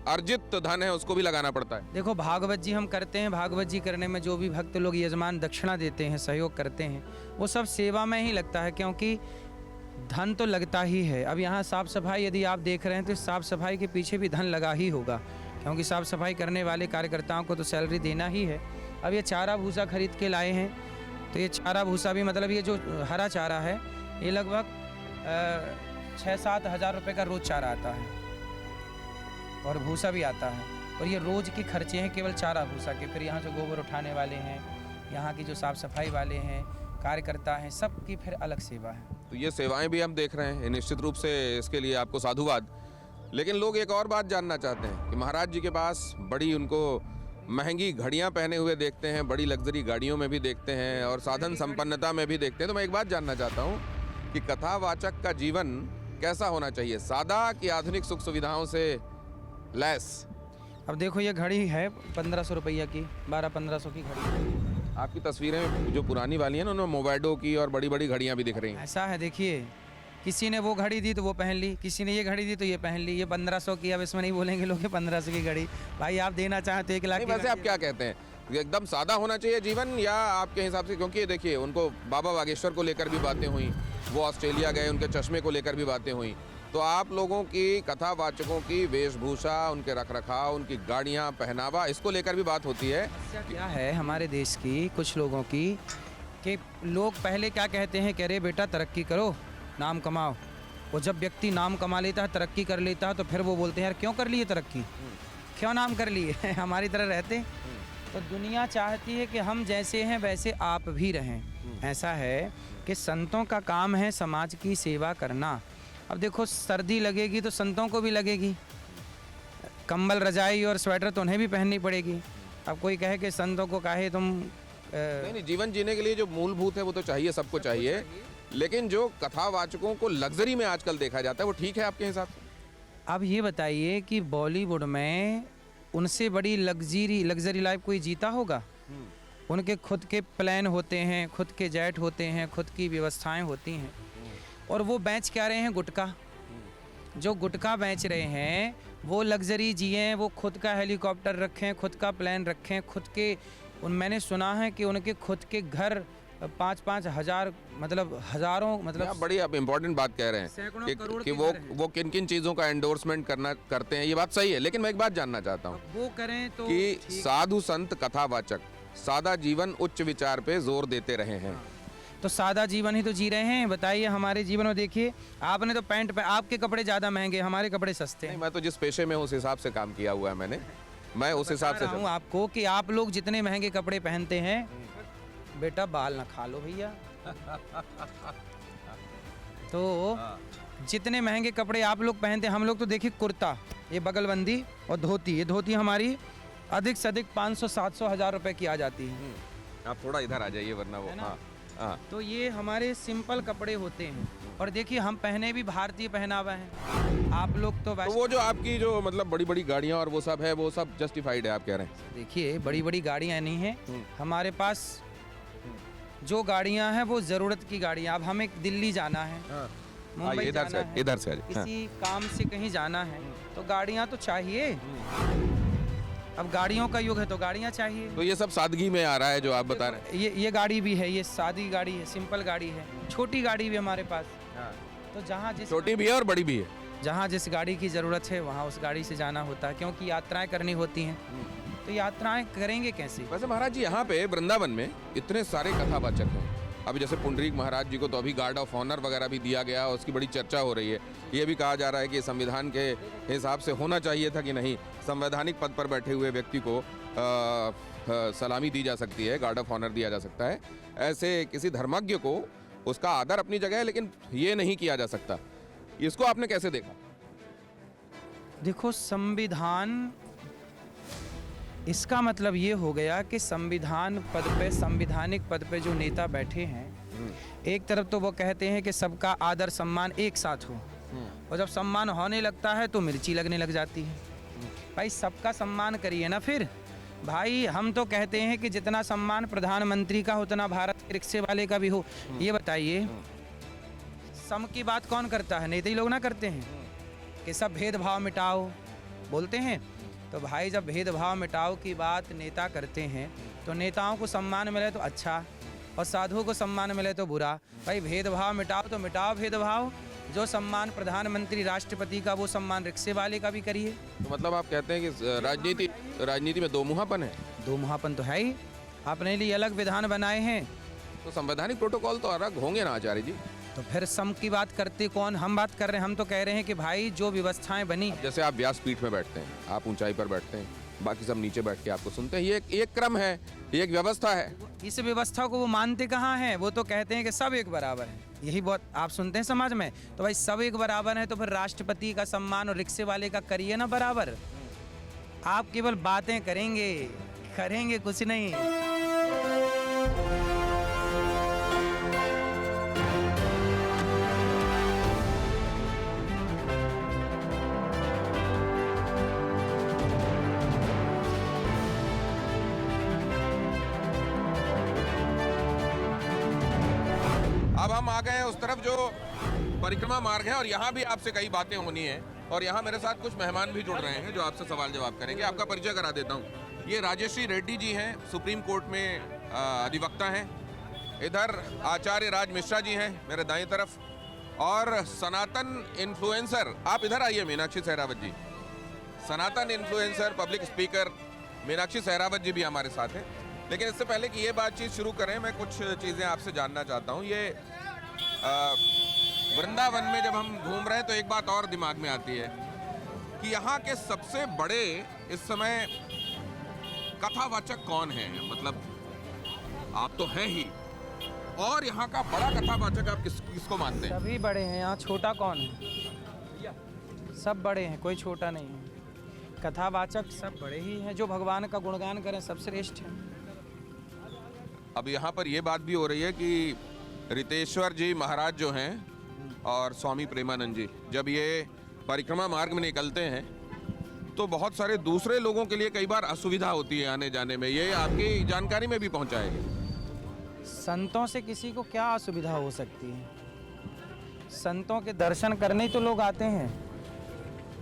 अर्जित धन है उसको भी लगाना पड़ता है? देखो, भागवत जी हम करते हैं, भागवत जी करने में जो भी भक्त लोग यजमान दक्षिणा देते हैं, सहयोग करते हैं, वो सब सेवा में ही लगता है, क्योंकि धन तो लगता ही है। अब यहाँ साफ़ सफाई यदि आप देख रहे हैं तो साफ़ सफाई के पीछे भी धन लगा ही होगा, क्योंकि साफ़ सफाई करने वाले कार्यकर्ताओं को तो सैलरी देना ही है। अब ये चारा भूसा खरीद के लाए हैं, तो ये चारा भूसा भी मतलब ये जो हरा चारा है ये लगभग 6-7 हज़ार रुपये का रोज़ चारा आता है और भूसा भी आता है, और ये रोज़ के खर्चे हैं केवल चारा भूसा के। फिर यहाँ जो गोबर उठाने वाले हैं, यहाँ की जो साफ़ सफाई वाले हैं, कार्यकर्ता हैं, सबकी फिर अलग सेवा है। तो ये सेवाएं भी हम देख रहे हैं, निश्चित रूप से इसके लिए आपको साधुवाद। लेकिन लोग एक और बात जानना चाहते हैं कि महाराज जी के पास बड़ी उनको महंगी घड़ियां पहने हुए देखते हैं, बड़ी लग्जरी गाड़ियों में भी देखते हैं और साधन संपन्नता में भी देखते हैं। तो मैं एक बात जानना चाहता हूं कि कथावाचक का जीवन कैसा होना चाहिए, सादा कि आधुनिक सुख सुविधाओं से लैस? अब देखो, ये घड़ी है 1500 रुपया की, 12-1500 की घड़ी। आपकी तस्वीरें जो पुरानी वाली हैं ना, उनमें मोबाइडो की और बड़ी बड़ी घड़ियां भी दिख रही हैं। ऐसा है, देखिए, किसी ने वो घड़ी दी तो वो पहन ली, किसी ने ये घड़ी दी तो ये पहन ली। ये 1500 की, अब इसमें नहीं बोलेंगे लोग 1500 की घड़ी। भाई आप देना चाहें तो 1 लाख की। वैसे आप क्या कहते हैं, एकदम सादा होना चाहिए जीवन या आपके हिसाब से? क्योंकि देखिए, उनको बाबा बागेश्वर को लेकर भी बातें हुई, वो ऑस्ट्रेलिया गए, उनके चश्मे को लेकर भी बातें हुई। तो आप लोगों की, कथावाचकों की वेशभूषा, उनके रखरखाव, उनकी गाड़ियाँ, पहनावा, इसको लेकर भी बात होती है। क्या है हमारे देश की कुछ लोगों की कि लोग पहले क्या कहते हैं कि अरे बेटा तरक्की करो, नाम कमाओ। वो जब व्यक्ति नाम कमा लेता है, तरक्की कर लेता है, तो फिर वो बोलते हैं यार क्यों कर लिए तरक्की, क्यों नाम कर लिए हमारी तरह रहते। तो दुनिया चाहती है कि हम जैसे हैं वैसे आप भी रहें। ऐसा है कि संतों का काम है समाज की सेवा करना। अब देखो, सर्दी लगेगी तो संतों को भी लगेगी, कंबल, रजाई और स्वेटर तो उन्हें भी पहननी पड़ेगी। अब कोई कहे कि संतों को कहे तुम नहीं, जीवन जीने के लिए जो मूलभूत है वो तो चाहिए, सबको चाहिए, लेकिन जो कथावाचकों को लग्जरी में आजकल देखा जाता है वो ठीक है आपके हिसाब से? अब ये बताइए कि बॉलीवुड में उनसे बड़ी लग्जरी लाइफ कोई जीता होगा? उनके खुद के प्लान होते हैं, खुद के जेट होते हैं, खुद की व्यवस्थाएं होती हैं, और वो बेच क्या रहे हैं? गुटखा। जो गुटखा बेच रहे हैं वो लग्जरी जिए, वो खुद का हेलीकॉप्टर रखें, खुद का प्लान रखें, खुद के मैंने सुना है कि उनके खुद के घर 5-5 हज़ार, मतलब हज़ारों, मतलब बड़ी आप इम्पोर्टेंट बात कह रहे हैं कि वो किन किन चीज़ों का एंडोर्समेंट करते हैं, ये बात सही है। लेकिन मैं एक बात जानना चाहता हूँ, वो करें तो कि साधु संत कथावाचक सादा जीवन उच्च विचार पे जोर देते रहे हैं, तो सादा जीवन ही तो जी रहे हैं। बताइए, हमारे जीवन में देखिए, आपने तो पैंट पे, आपके कपड़े ज़्यादा महंगे, हमारे कपड़े सस्ते हैं। मैं तो जिस पेशे में उस हिसाब से काम किया हुआ है मैंने, मैं उस हिसाब से हूँ आपको कि आप लोग जितने महंगे कपड़े पहनते हैं, बेटा बाल ना खा लो भैया। तो जितने महंगे कपड़े आप लोग पहनते हैं, हम लोग तो देखिए कुर्ता, ये बगलबंदी और धोती, ये धोती हमारी अधिक से अधिक 500-700 हज़ार रुपए की आ जाती है। आप थोड़ा इधर आ जाइए वरना वो, हाँ। तो ये हमारे सिंपल कपड़े होते हैं, और देखिए हम पहने भी भारतीय पहनावा है, आप लोग तो वो जो आपकी जो मतलब बड़ी बड़ी गाड़ियाँ और वो सब है, वो सब जस्टिफाइड है आप कह रहे हैं? देखिए, बड़ी बड़ी गाड़ियाँ नहीं हैं हमारे पास। जो गाड़ियाँ हैं वो ज़रूरत की गाड़ियाँ। अब हमें दिल्ली जाना है, मुंबई जाना है, इधर से किसी काम से कहीं जाना है, तो गाड़ियाँ तो चाहिए। अब गाड़ियों का युग है तो गाड़ियाँ चाहिए। तो ये सब सादगी में आ रहा है जो आप बता रहे हैं? ये गाड़ी भी है, ये सादी गाड़ी है, सिंपल गाड़ी है, छोटी गाड़ी भी हमारे पास। तो जहाँ जिस छोटी भी है और बड़ी भी है, जहाँ जिस गाड़ी की ज़रूरत है वहाँ उस गाड़ी से जाना होता है, क्योंकि यात्राएं करनी होती हैं। तो यात्राएं करेंगे कैसे? वैसे महाराज जी यहाँ पे वृंदावन में इतने सारे कथावाचक हैं। अभी जैसे पुंडरीक महाराज जी को तो अभी गार्ड ऑफ ऑनर वगैरह भी दिया गया, उसकी बड़ी चर्चा हो रही है। ये भी कहा जा रहा है कि संविधान के हिसाब से होना चाहिए था कि नहीं, संवैधानिक पद पर बैठे हुए व्यक्ति को सलामी दी जा सकती है, गार्ड ऑफ ऑनर दिया जा सकता है। ऐसे किसी धर्मज्ञ को उसका आदर अपनी जगह है, लेकिन ये नहीं किया जा सकता। इसको आपने कैसे देखा? देखो, संविधान, इसका मतलब ये हो गया कि संविधान पद पे, संवैधानिक पद पे जो नेता बैठे हैं, एक तरफ तो वो कहते हैं कि सबका आदर सम्मान एक साथ हो, और जब सम्मान होने लगता है तो मिर्ची लगने लग जाती है। भाई सबका सम्मान करिए ना फिर। भाई हम तो कहते हैं कि जितना सम्मान प्रधानमंत्री का उतना भारत के रिक्शे वाले का भी हो। ये बताइए, सम की बात कौन करता है? नेता ही लोग ना करते हैं कि सब भेदभाव मिटाओ बोलते हैं। तो भाई जब भेदभाव मिटाओ की बात नेता करते हैं तो नेताओं को सम्मान मिले तो अच्छा, और साधुओं को सम्मान मिले तो बुरा। भाई भेदभाव मिटाओ तो मिटाओ भेदभाव। जो सम्मान प्रधानमंत्री राष्ट्रपति का, वो सम्मान रिक्शे वाले का भी करिए। तो मतलब आप कहते हैं कि राजनीति में दो मुहापन है? दो मुहापन तो है ही। अपने लिए अलग विधान बनाए हैं तो संवैधानिक प्रोटोकॉल तो अलग होंगे ना आचार्य जी। तो फिर सम की बात करते कौन? हम बात कर रहे हैं, हम तो कह रहे हैं कि भाई जो व्यवस्थाएं बनी, जैसे आप व्यासपीठ में बैठते हैं, आप ऊंचाई पर बैठते हैं, बाकी सब नीचे बैठ के आपको सुनते हैं, ये एक क्रम है, ये एक व्यवस्था है। इस व्यवस्था को वो मानते कहाँ हैं? वो तो कहते हैं कि सब एक बराबर है। यही बहुत आप सुनते हैं समाज में। तो भाई सब एक बराबर है तो फिर राष्ट्रपति का सम्मान और रिक्शे वाले का करिए ना बराबर। आप केवल बातें करेंगे, करेंगे कुछ नहीं। अब हम आ गए हैं उस तरफ जो परिक्रमा मार्ग है, और यहाँ भी आपसे कई बातें होनी है, और यहाँ मेरे साथ कुछ मेहमान भी जुड़ रहे हैं जो आपसे सवाल जवाब करेंगे। आपका परिचय करा देता हूँ। ये राजेश्री रेड्डी जी हैं, सुप्रीम कोर्ट में अधिवक्ता हैं। इधर आचार्य राज मिश्रा जी हैं मेरे दाएं तरफ, और सनातन इन्फ्लुएंसर, आप इधर आइए, Meenakshi Sehrawat ji, Sanatan influencer, public speaker Meenakshi Sehrawat ji भी हमारे साथ हैं। लेकिन इससे पहले कि ये बातचीत शुरू करें, मैं कुछ चीज़ें आपसे जानना चाहता हूँ। ये वृंदावन में जब हम घूम रहे हैं तो एक बात और दिमाग में आती है कि यहाँ के सबसे बड़े इस समय कथावाचक कौन हैं? मतलब आप तो हैं ही, और यहाँ का बड़ा कथावाचक आप किसको मानते हैं? सभी बड़े हैं, यहाँ छोटा कौन है? सब बड़े हैं, कोई छोटा नहीं है। कथावाचक सब बड़े ही हैं, जो भगवान का गुणगान करें सब श्रेष्ठ हैं। अब यहाँ पर ये बात भी हो रही है कि रितेश्वर जी महाराज जो हैं और स्वामी प्रेमानंद जी, जब ये परिक्रमा मार्ग में निकलते हैं तो बहुत सारे दूसरे लोगों के लिए कई बार असुविधा होती है आने जाने में। ये आपकी जानकारी में भी पहुँचाएगी? संतों से किसी को क्या असुविधा हो सकती है? संतों के दर्शन करने तो लोग आते हैं।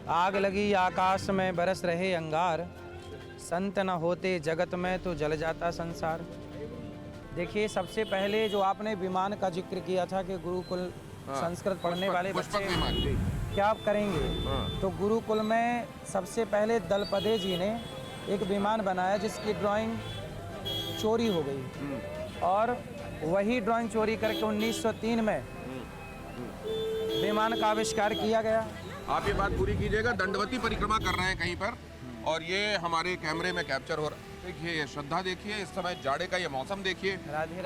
आग लगी आकाश में बरस रहे अंगार, संत न होते जगत में तो जल जाता संसार। देखिए, सबसे पहले जो आपने विमान का जिक्र किया था कि गुरुकुल संस्कृत पढ़ने वाले बच्चे क्या करेंगे, तो गुरुकुल में सबसे पहले दलपदे जी ने एक विमान बनाया जिसकी ड्राइंग चोरी हो गई, और वही ड्राइंग चोरी करके 1903 में विमान का आविष्कार किया गया। आप ये बात पूरी कीजिएगा। दंडवती परिक्रमा कर रहे हैं कहीं पर, और ये हमारे कैमरे में कैप्चर हो रहा है। देखिए ये श्रद्धा, देखिए इस समय जाड़े का ये मौसम देखिए,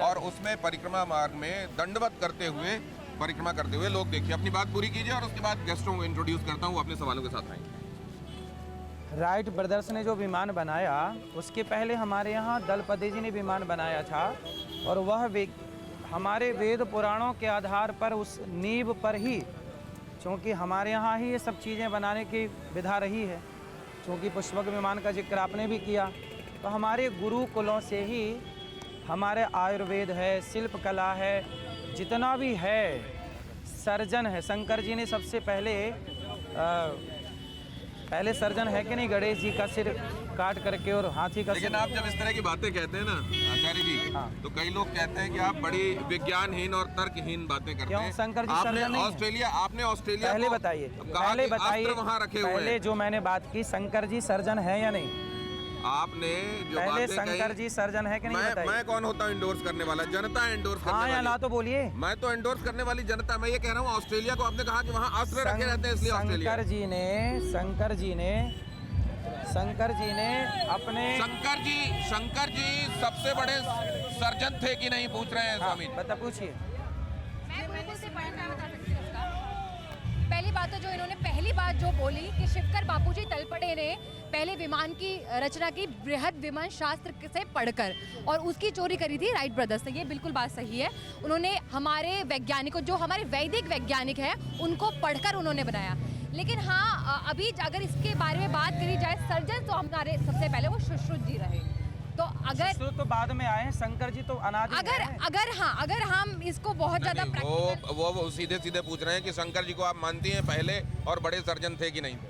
और उसमें परिक्रमा मार्ग में दंडवत करते हुए, परिक्रमा करते हुए लोग देखिए। अपनी बात पूरी कीजिए और उसके बाद गेस्टों को इंट्रोड्यूस करता हूँ, अपने सवालों के साथ आएंगे। राइट ब्रदर्स ने जो विमान बनाया, उसके पहले हमारे यहाँ दलपदे जी ने विमान बनाया था, और वह हमारे वेद पुराणों के आधार पर, उस नींव पर ही, क्योंकि हमारे यहाँ ही ये सब चीज़ें बनाने की विधा रही है, क्योंकि पुष्पक विमान का जिक्र आपने भी किया, तो हमारे गुरुकुलों से ही हमारे आयुर्वेद है, शिल्पकला है, जितना भी है, सर्जन है। शंकर जी ने सबसे पहले सर्जन है कि नहीं, गणेश जी का सिर काट करके और हाथी का। लेकिन आप जब इस तरह की बातें कहते हैं ना आचार्य जी, तो कई लोग कहते हैं कि आप बड़ी विज्ञानहीन और तर्कहीन बातें करते हैं। शंकर जी आपने ऑस्ट्रेलिया पहले बताइए, वहाँ रखे हुए पहले जो मैंने बात की, शंकर जी सर्जन है या नहीं? आपने जो पहले बातें शंकर कही, जी सर्जन है कि नहीं बताइए? मैं कौन होता हूँ इंडोर्स करने वाला? जनता इंडोर्स करने हाँ या वाली। ना तो बोलिए। मैं तो इंडोर्स करने वाली जनता। मैं ये कह रहा हूँ ऑस्ट्रेलिया को आपने कहा कि वहाँ अस्त्र रखे रहते हैं इसलिए ऑस्ट्रेलिया। शंकर जी ने अपने शंकर जी सबसे बड़े सर्जन थे कि नहीं पूछ रहे हैं स्वामी जी। बता पूछिए। पहली बात तो जो इन्होंने पहली बात जो बोली कि शिवकर बापूजी तलपड़े ने पहले विमान की रचना की बृहद विमान शास्त्र से पढ़कर और उसकी चोरी करी थी राइट ब्रदर्स ने, ये बिल्कुल बात सही है। उन्होंने हमारे वैज्ञानिकों जो हमारे वैदिक वैज्ञानिक हैं उनको पढ़कर उन्होंने बनाया। लेकिन हाँ अभी अगर इसके बारे में बात करी जाए सर्जन तो हमारे सबसे पहले वो सुश्रुत जी रहे। तो अगर तो बाद में आए हैं, शंकर जी तो अनादि अगर हम इसको बहुत ज्यादा वो सीधे सीधे पूछ रहे हैं कि शंकर जी को आप मानती हैं पहले और बड़े सर्जन थे कि नहीं थे?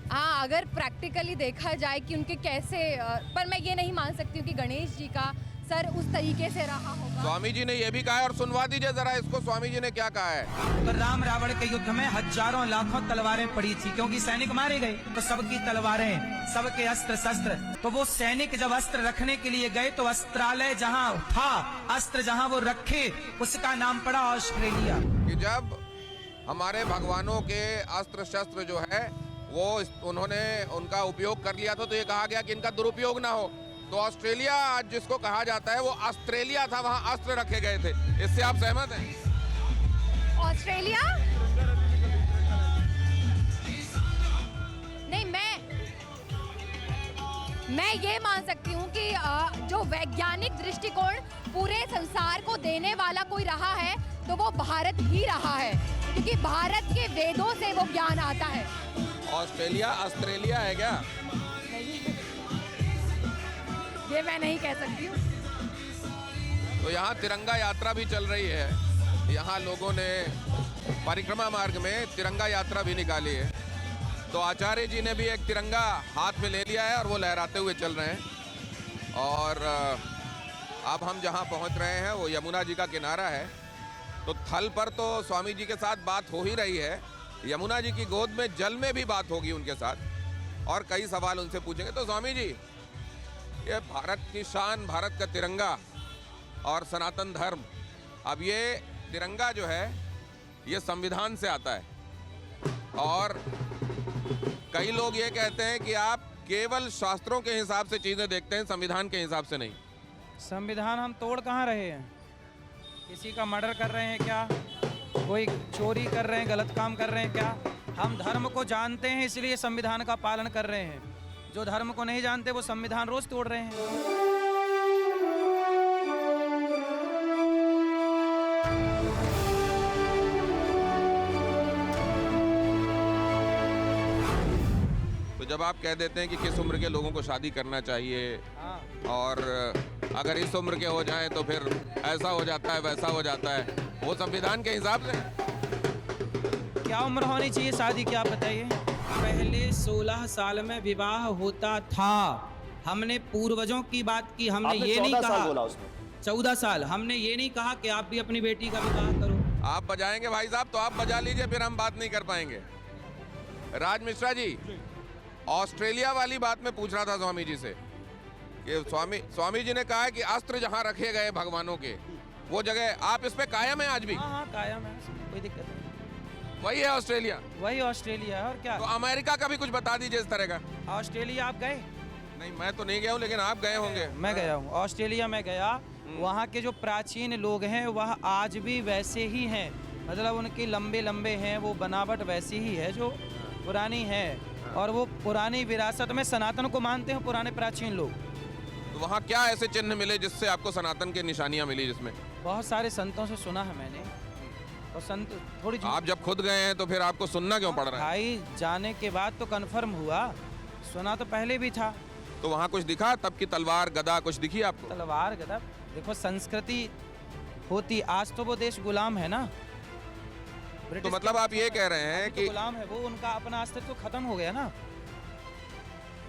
हाँ अगर प्रैक्टिकली देखा जाए कि उनके कैसे पर मैं ये नहीं मान सकती हूँ कि गणेश जी का सर उस तरीके से रहा होगा। स्वामी जी ने ये भी कहा है और सुनवा दीजिए जरा इसको स्वामी जी ने क्या कहा है। तो राम रावण के युद्ध में हजारों लाखों तलवारें पड़ी थी क्योंकि सैनिक मारे गए तो सबकी तलवारें सबके अस्त्र शस्त्र। तो वो सैनिक जब अस्त्र रखने के लिए गए तो अस्त्रालय जहाँ था अस्त्र जहाँ वो रखे उसका नाम पड़ा ऑस्ट्रेलिया। कि जब हमारे भगवानों के अस्त्र शस्त्र जो है वो उन्होंने उनका उपयोग कर लिया था तो ये कहा गया कि इनका दुरुपयोग ना हो। तो ऑस्ट्रेलिया आज जिसको कहा जाता है वो ऑस्ट्रेलिया था, वहाँ अस्त्र रखे गए थे। इससे आप सहमत हैं? ऑस्ट्रेलिया नहीं, मैं ये मान सकती हूँ कि जो वैज्ञानिक दृष्टिकोण पूरे संसार को देने वाला कोई रहा है तो वो भारत ही रहा है, क्योंकि भारत के वेदों से वो ज्ञान आता है। ऑस्ट्रेलिया है क्या? ये मैं नहीं कह सकती हूँ। तो यहाँ तिरंगा यात्रा भी चल रही है। यहाँ लोगों ने परिक्रमा मार्ग में तिरंगा यात्रा भी निकाली है। तो आचार्य जी ने भी एक तिरंगा हाथ में ले लिया है और वो लहराते हुए चल रहे हैं। और अब हम जहाँ पहुँच रहे हैं वो यमुना जी का किनारा है। तो थल पर तो स्वामी जी के साथ बात हो ही रही है, यमुना जी की गोद में जल में भी बात होगी उनके साथ और कई सवाल उनसे पूछेंगे। तो स्वामी जी, ये भारत की शान, भारत का तिरंगा और सनातन धर्म, अब ये तिरंगा जो है ये संविधान से आता है और कई लोग ये कहते हैं कि आप केवल शास्त्रों के हिसाब से चीजें देखते हैं, संविधान के हिसाब से नहीं। संविधान हम तोड़ कहाँ रहे हैं? किसी का मर्डर कर रहे हैं क्या? कोई चोरी कर रहे हैं, गलत काम कर रहे हैं क्या? हम धर्म को जानते हैं इसलिए संविधान का पालन कर रहे हैं। जो धर्म को नहीं जानते वो संविधान रोज तोड़ रहे हैं। तो जब आप कह देते हैं कि किस उम्र के लोगों को शादी करना चाहिए और अगर इस उम्र के हो जाएं तो फिर ऐसा हो जाता है वैसा हो जाता है, वो संविधान के हिसाब से क्या उम्र होनी चाहिए शादी की आप बताइए? पहले 16 साल में विवाह होता था। हमने पूर्वजों की बात की, हमने ये नहीं कहा 14 साल, हमने ये नहीं कहा कि आप भी अपनी बेटी का विवाह करो। आप बजाएंगे भाई साहब तो आप बजा लीजिए, फिर हम बात नहीं कर पाएंगे। राज मिश्रा जी, ऑस्ट्रेलिया वाली बात में पूछ रहा था स्वामी जी से कि स्वामी जी ने कहा है कि अस्त्र जहां रखे गए भगवानों के वो जगह, आप इस पे कायम है आज भी? हाँ कायम है, कोई दिक्कत नहीं। वही है ऑस्ट्रेलिया? वही ऑस्ट्रेलिया है और क्या। तो अमेरिका का भी कुछ बता दीजिए इस तरह का। ऑस्ट्रेलिया आप गए? नहीं, मैं तो नहीं गया हूँ, लेकिन आप गए होंगे। मैं गया हूँ ऑस्ट्रेलिया में गया। वहाँ के जो प्राचीन लोग हैं वह आज भी वैसे ही हैं, मतलब उनके लंबे लंबे हैं, वो बनावट वैसी ही है जो पुरानी है और वो पुरानी विरासत में सनातन को मानते हैं पुराने प्राचीन लोग। तो वहाँ क्या ऐसे चिन्ह मिले जिससे आपको सनातन की निशानियाँ मिली? जिसमें बहुत सारे संतों से सुना है मैंने और संत थोड़ी। आप जब खुद गए हैं तो फिर आपको सुनना क्यों पड़ रहा है? भाई जाने के बाद तो कंफर्म हुआ, सुना तो पहले भी था। तो वहाँ कुछ दिखा तब की तलवार गदा कुछ दिखी आपको? तलवार गदा देखो, संस्कृति होती, आज तो वो देश गुलाम है ना। तो मतलब आप ये कह रहे हैं कि गुलाम है वो, उनका अपना अस्तित्व खत्म हो गया ना,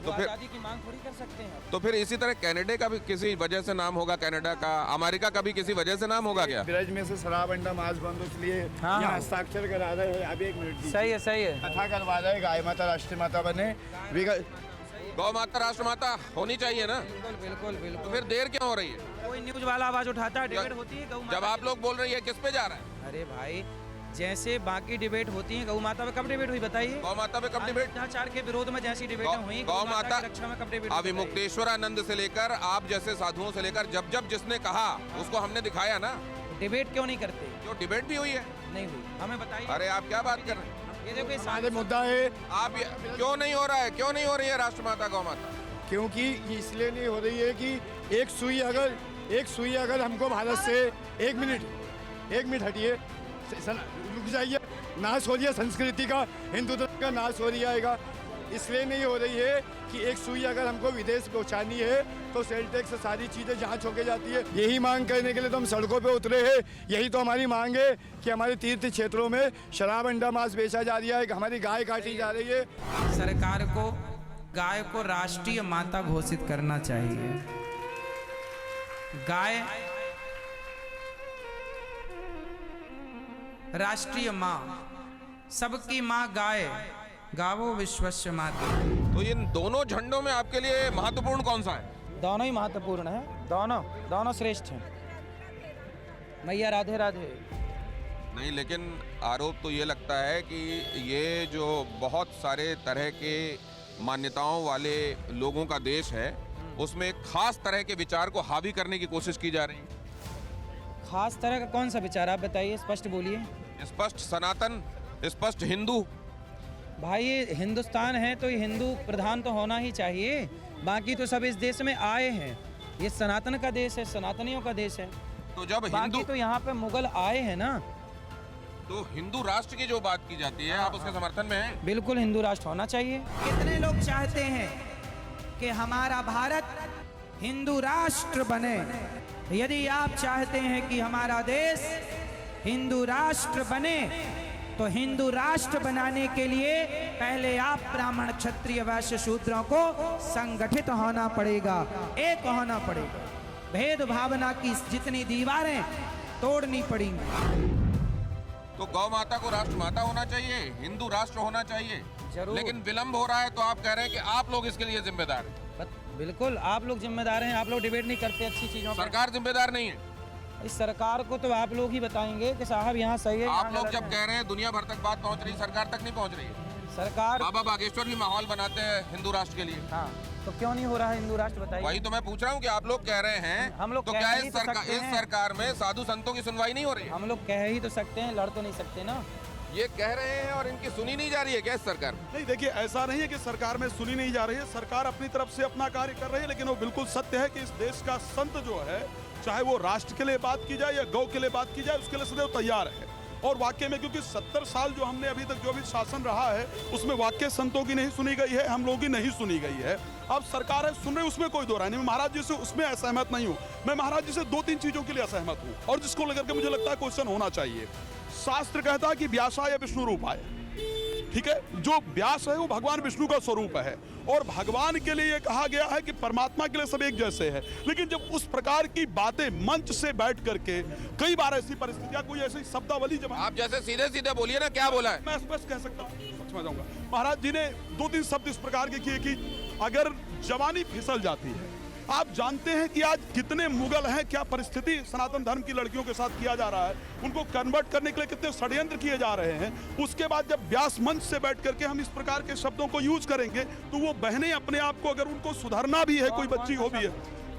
तो फिर आजादी की मांग थोड़ी कर सकते हैं। तो फिर इसी तरह कनाडा का भी किसी वजह से नाम होगा, कनाडा का, अमेरिका का भी किसी वजह से नाम होगा क्या? ब्रज में से शराब अंडा मांस बंद, इसलिए यहाँ हस्ताक्षर करा रहे हैं। अभी 1 मिनट सही है, सही है। कथा करवा रहे, गाय माता राष्ट्रीय माता बने। गौ माता राष्ट्रमाता होनी चाहिए ना, बिल्कुल बिल्कुल तो बिल्कुल। फिर देर क्यों हो रही है? कोई न्यूज वाला आवाज उठाता है, डिबेट होती है गौ माता जब आप लोग बोल रही है किस पे जा रहा है? अरे भाई, जैसे बाकी डिबेट होती है, गौ माता पे कब डिबेट हुई बताइए? गौ माता पे कब डिबेट? अत्याचार के विरोध में जैसी डिबेटें हुई, गौ माता की रक्षा में कब डिबेट हुई? अविमुक्तेश्वरानंद से लेकर आप जैसे साधुओं से लेकर जब जब जिसने कहा उसको हमने दिखाया ना। डिबेट क्यों नहीं करते? जो डिबेट भी हुई है नहीं हुई, हमें बताइए। अरे आप क्या बात कर रहे हैं? ये देखो, ये सारे मुद्दा है आप क्यों नहीं हो रहा है, क्यों नहीं हो रही है राष्ट्रमाता गौ माता? क्योंकि इसलिए नहीं हो रही है कि एक सुई अगर हमको भारत से एक मिनट हटिए, रुक जाइए, नाश हो रही है संस्कृति का, हिंदुत्व का नाश हो जाएगा। इसलिए नहीं हो रही है कि एक सुई अगर हमको विदेश पहुंचानी है तो सेल टैक्स से सारी चीज़ें जांच होके जाती है। यही मांग करने के लिए तो हम सड़कों पे उतरे हैं। यही तो हमारी मांग है कि हमारे तीर्थ क्षेत्रों में शराब अंडा मांस बेचा जा रहा है, हमारी गाय काटी जा रही है। सरकार को गाय को राष्ट्रीय माता घोषित करना चाहिए। गाय राष्ट्रीय माँ, सबकी माँ गाय, गावो विश्वस्य माता। तो इन दोनों झंडों में आपके लिए महत्वपूर्ण कौन सा है? दोनों ही महत्वपूर्ण है, दोनों श्रेष्ठ हैं। मैया राधे राधे। नहीं, लेकिन आरोप तो ये लगता है कि ये जो बहुत सारे तरह के मान्यताओं वाले लोगों का देश है, उसमें एक खास तरह के विचार को हावी करने की कोशिश की जा रही है। खास तरह का कौन सा विचार, आप बताइए, स्पष्ट बोलिए। स्पष्ट सनातन, स्पष्ट हिंदू। भाई, ये हिंदुस्तान है तो ये हिंदू प्रधान तो होना ही चाहिए। बाकी तो सब इस देश में आए हैं, ये सनातन का देश है, सनातनियों का देश है। तो जब बाकी हिंदू, तो यहाँ पे मुगल आए हैं ना। तो हिंदू राष्ट्र की जो बात की जाती है, आप उसके समर्थन में हैं? बिल्कुल, हिंदू राष्ट्र होना चाहिए। कितने लोग चाहते हैं कि हमारा भारत हिंदू राष्ट्र बने? यदि आप चाहते हैं कि हमारा देश हिंदू राष्ट्र बने तो हिंदू राष्ट्र बनाने के लिए पहले आप ब्राह्मण क्षत्रिय वैश्य शूद्रों को संगठित होना पड़ेगा, एक होना पड़ेगा। भेद भावना की जितनी दीवारें तोड़नी पड़ेंगी। तो गौ माता को राष्ट्र माता होना चाहिए, हिंदू राष्ट्र होना चाहिए। जरूर। लेकिन विलंब हो रहा है तो आप कह रहे हैं कि आप लोग इसके लिए जिम्मेदार हैं। बिल्कुल, आप लोग जिम्मेदार हैं। आप लोग डिबेट नहीं करते अच्छी चीजों पर। सरकार जिम्मेदार नहीं है। इस सरकार को तो आप लोग ही बताएंगे कि साहब यहाँ सही है। आप लोग जब कह रहे हैं दुनिया भर तक बात पहुंच रही, सरकार तक नहीं पहुंच रही है। सरकार, बाबा बागेश्वर भी माहौल बनाते हैं हिंदू राष्ट्र के लिए। हाँ, तो क्यों नहीं हो रहा है हिंदू राष्ट्र, बताइए। वही तो मैं पूछ रहा हूँ कि आप लोग कह रहे हैं, हम लोग तो कह क्या ही इस तो सकते हैं। सरकार में साधु संतों की सुनवाई नहीं हो रही है? हम लोग कह ही तो सकते हैं, लड़ तो नहीं सकते ना। ये कह रहे हैं और इनकी सुनी नहीं जा रही है क्या इस सरकार में? नहीं, देखिए, ऐसा नहीं है कि सरकार में सुनी नहीं जा रही है। सरकार अपनी तरफ से अपना कार्य कर रही है, लेकिन वो बिल्कुल सत्य है कि इस देश का संत जो है, चाहे वो राष्ट्र के लिए बात की जाए या गौ के लिए बात की जाए, उसके लिए सदैव तैयार है। और वाकई में, क्योंकि 70 साल जो हमने अभी तक जो भी शासन रहा है, उसमें वाकई संतों की नहीं सुनी गई है, हम लोगों की नहीं सुनी गई है। अब सरकार है, सुन रही, उसमें कोई दो राय नहीं। मैं महाराज जी से उसमें असहमत नहीं हूँ। मैं महाराज जी से 2-3 चीजों के लिए असहमत हूँ, और जिसको लेकर के मुझे लगता है क्वेश्चन होना चाहिए। शास्त्र कहता है कि व्यासाय विष्णु रूपाय, ठीक है, जो व्यास है वो भगवान विष्णु का स्वरूप है, और भगवान के लिए ये कहा गया है कि परमात्मा के लिए सब एक जैसे है। लेकिन जब उस प्रकार की बातें मंच से बैठ करके, कई बार ऐसी परिस्थितियां, कोई ऐसी शब्दावली, जब आप जैसे सीधे सीधे बोलिए ना, क्या बोला है? मैं स्पष्ट कह सकता हूँ, सच में जाऊंगा। महाराज जी ने 2-3 शब्द इस प्रकार के किए कि अगर जवानी फिसल जाती है, आप जानते हैं कि आज कितने मुगल हैं, क्या परिस्थिति सनातन धर्म की लड़कियों के साथ किया जा रहा है, उनको कन्वर्ट करने के लिए कितने षड्यंत्र किए जा रहे हैं। उसके बाद जब व्यास मंच से बैठ करके हम इस प्रकार के शब्दों को यूज करेंगे, तो वो बहनें अपने आप को, अगर उनको सुधारना भी है, कोई बच्ची हो भी है,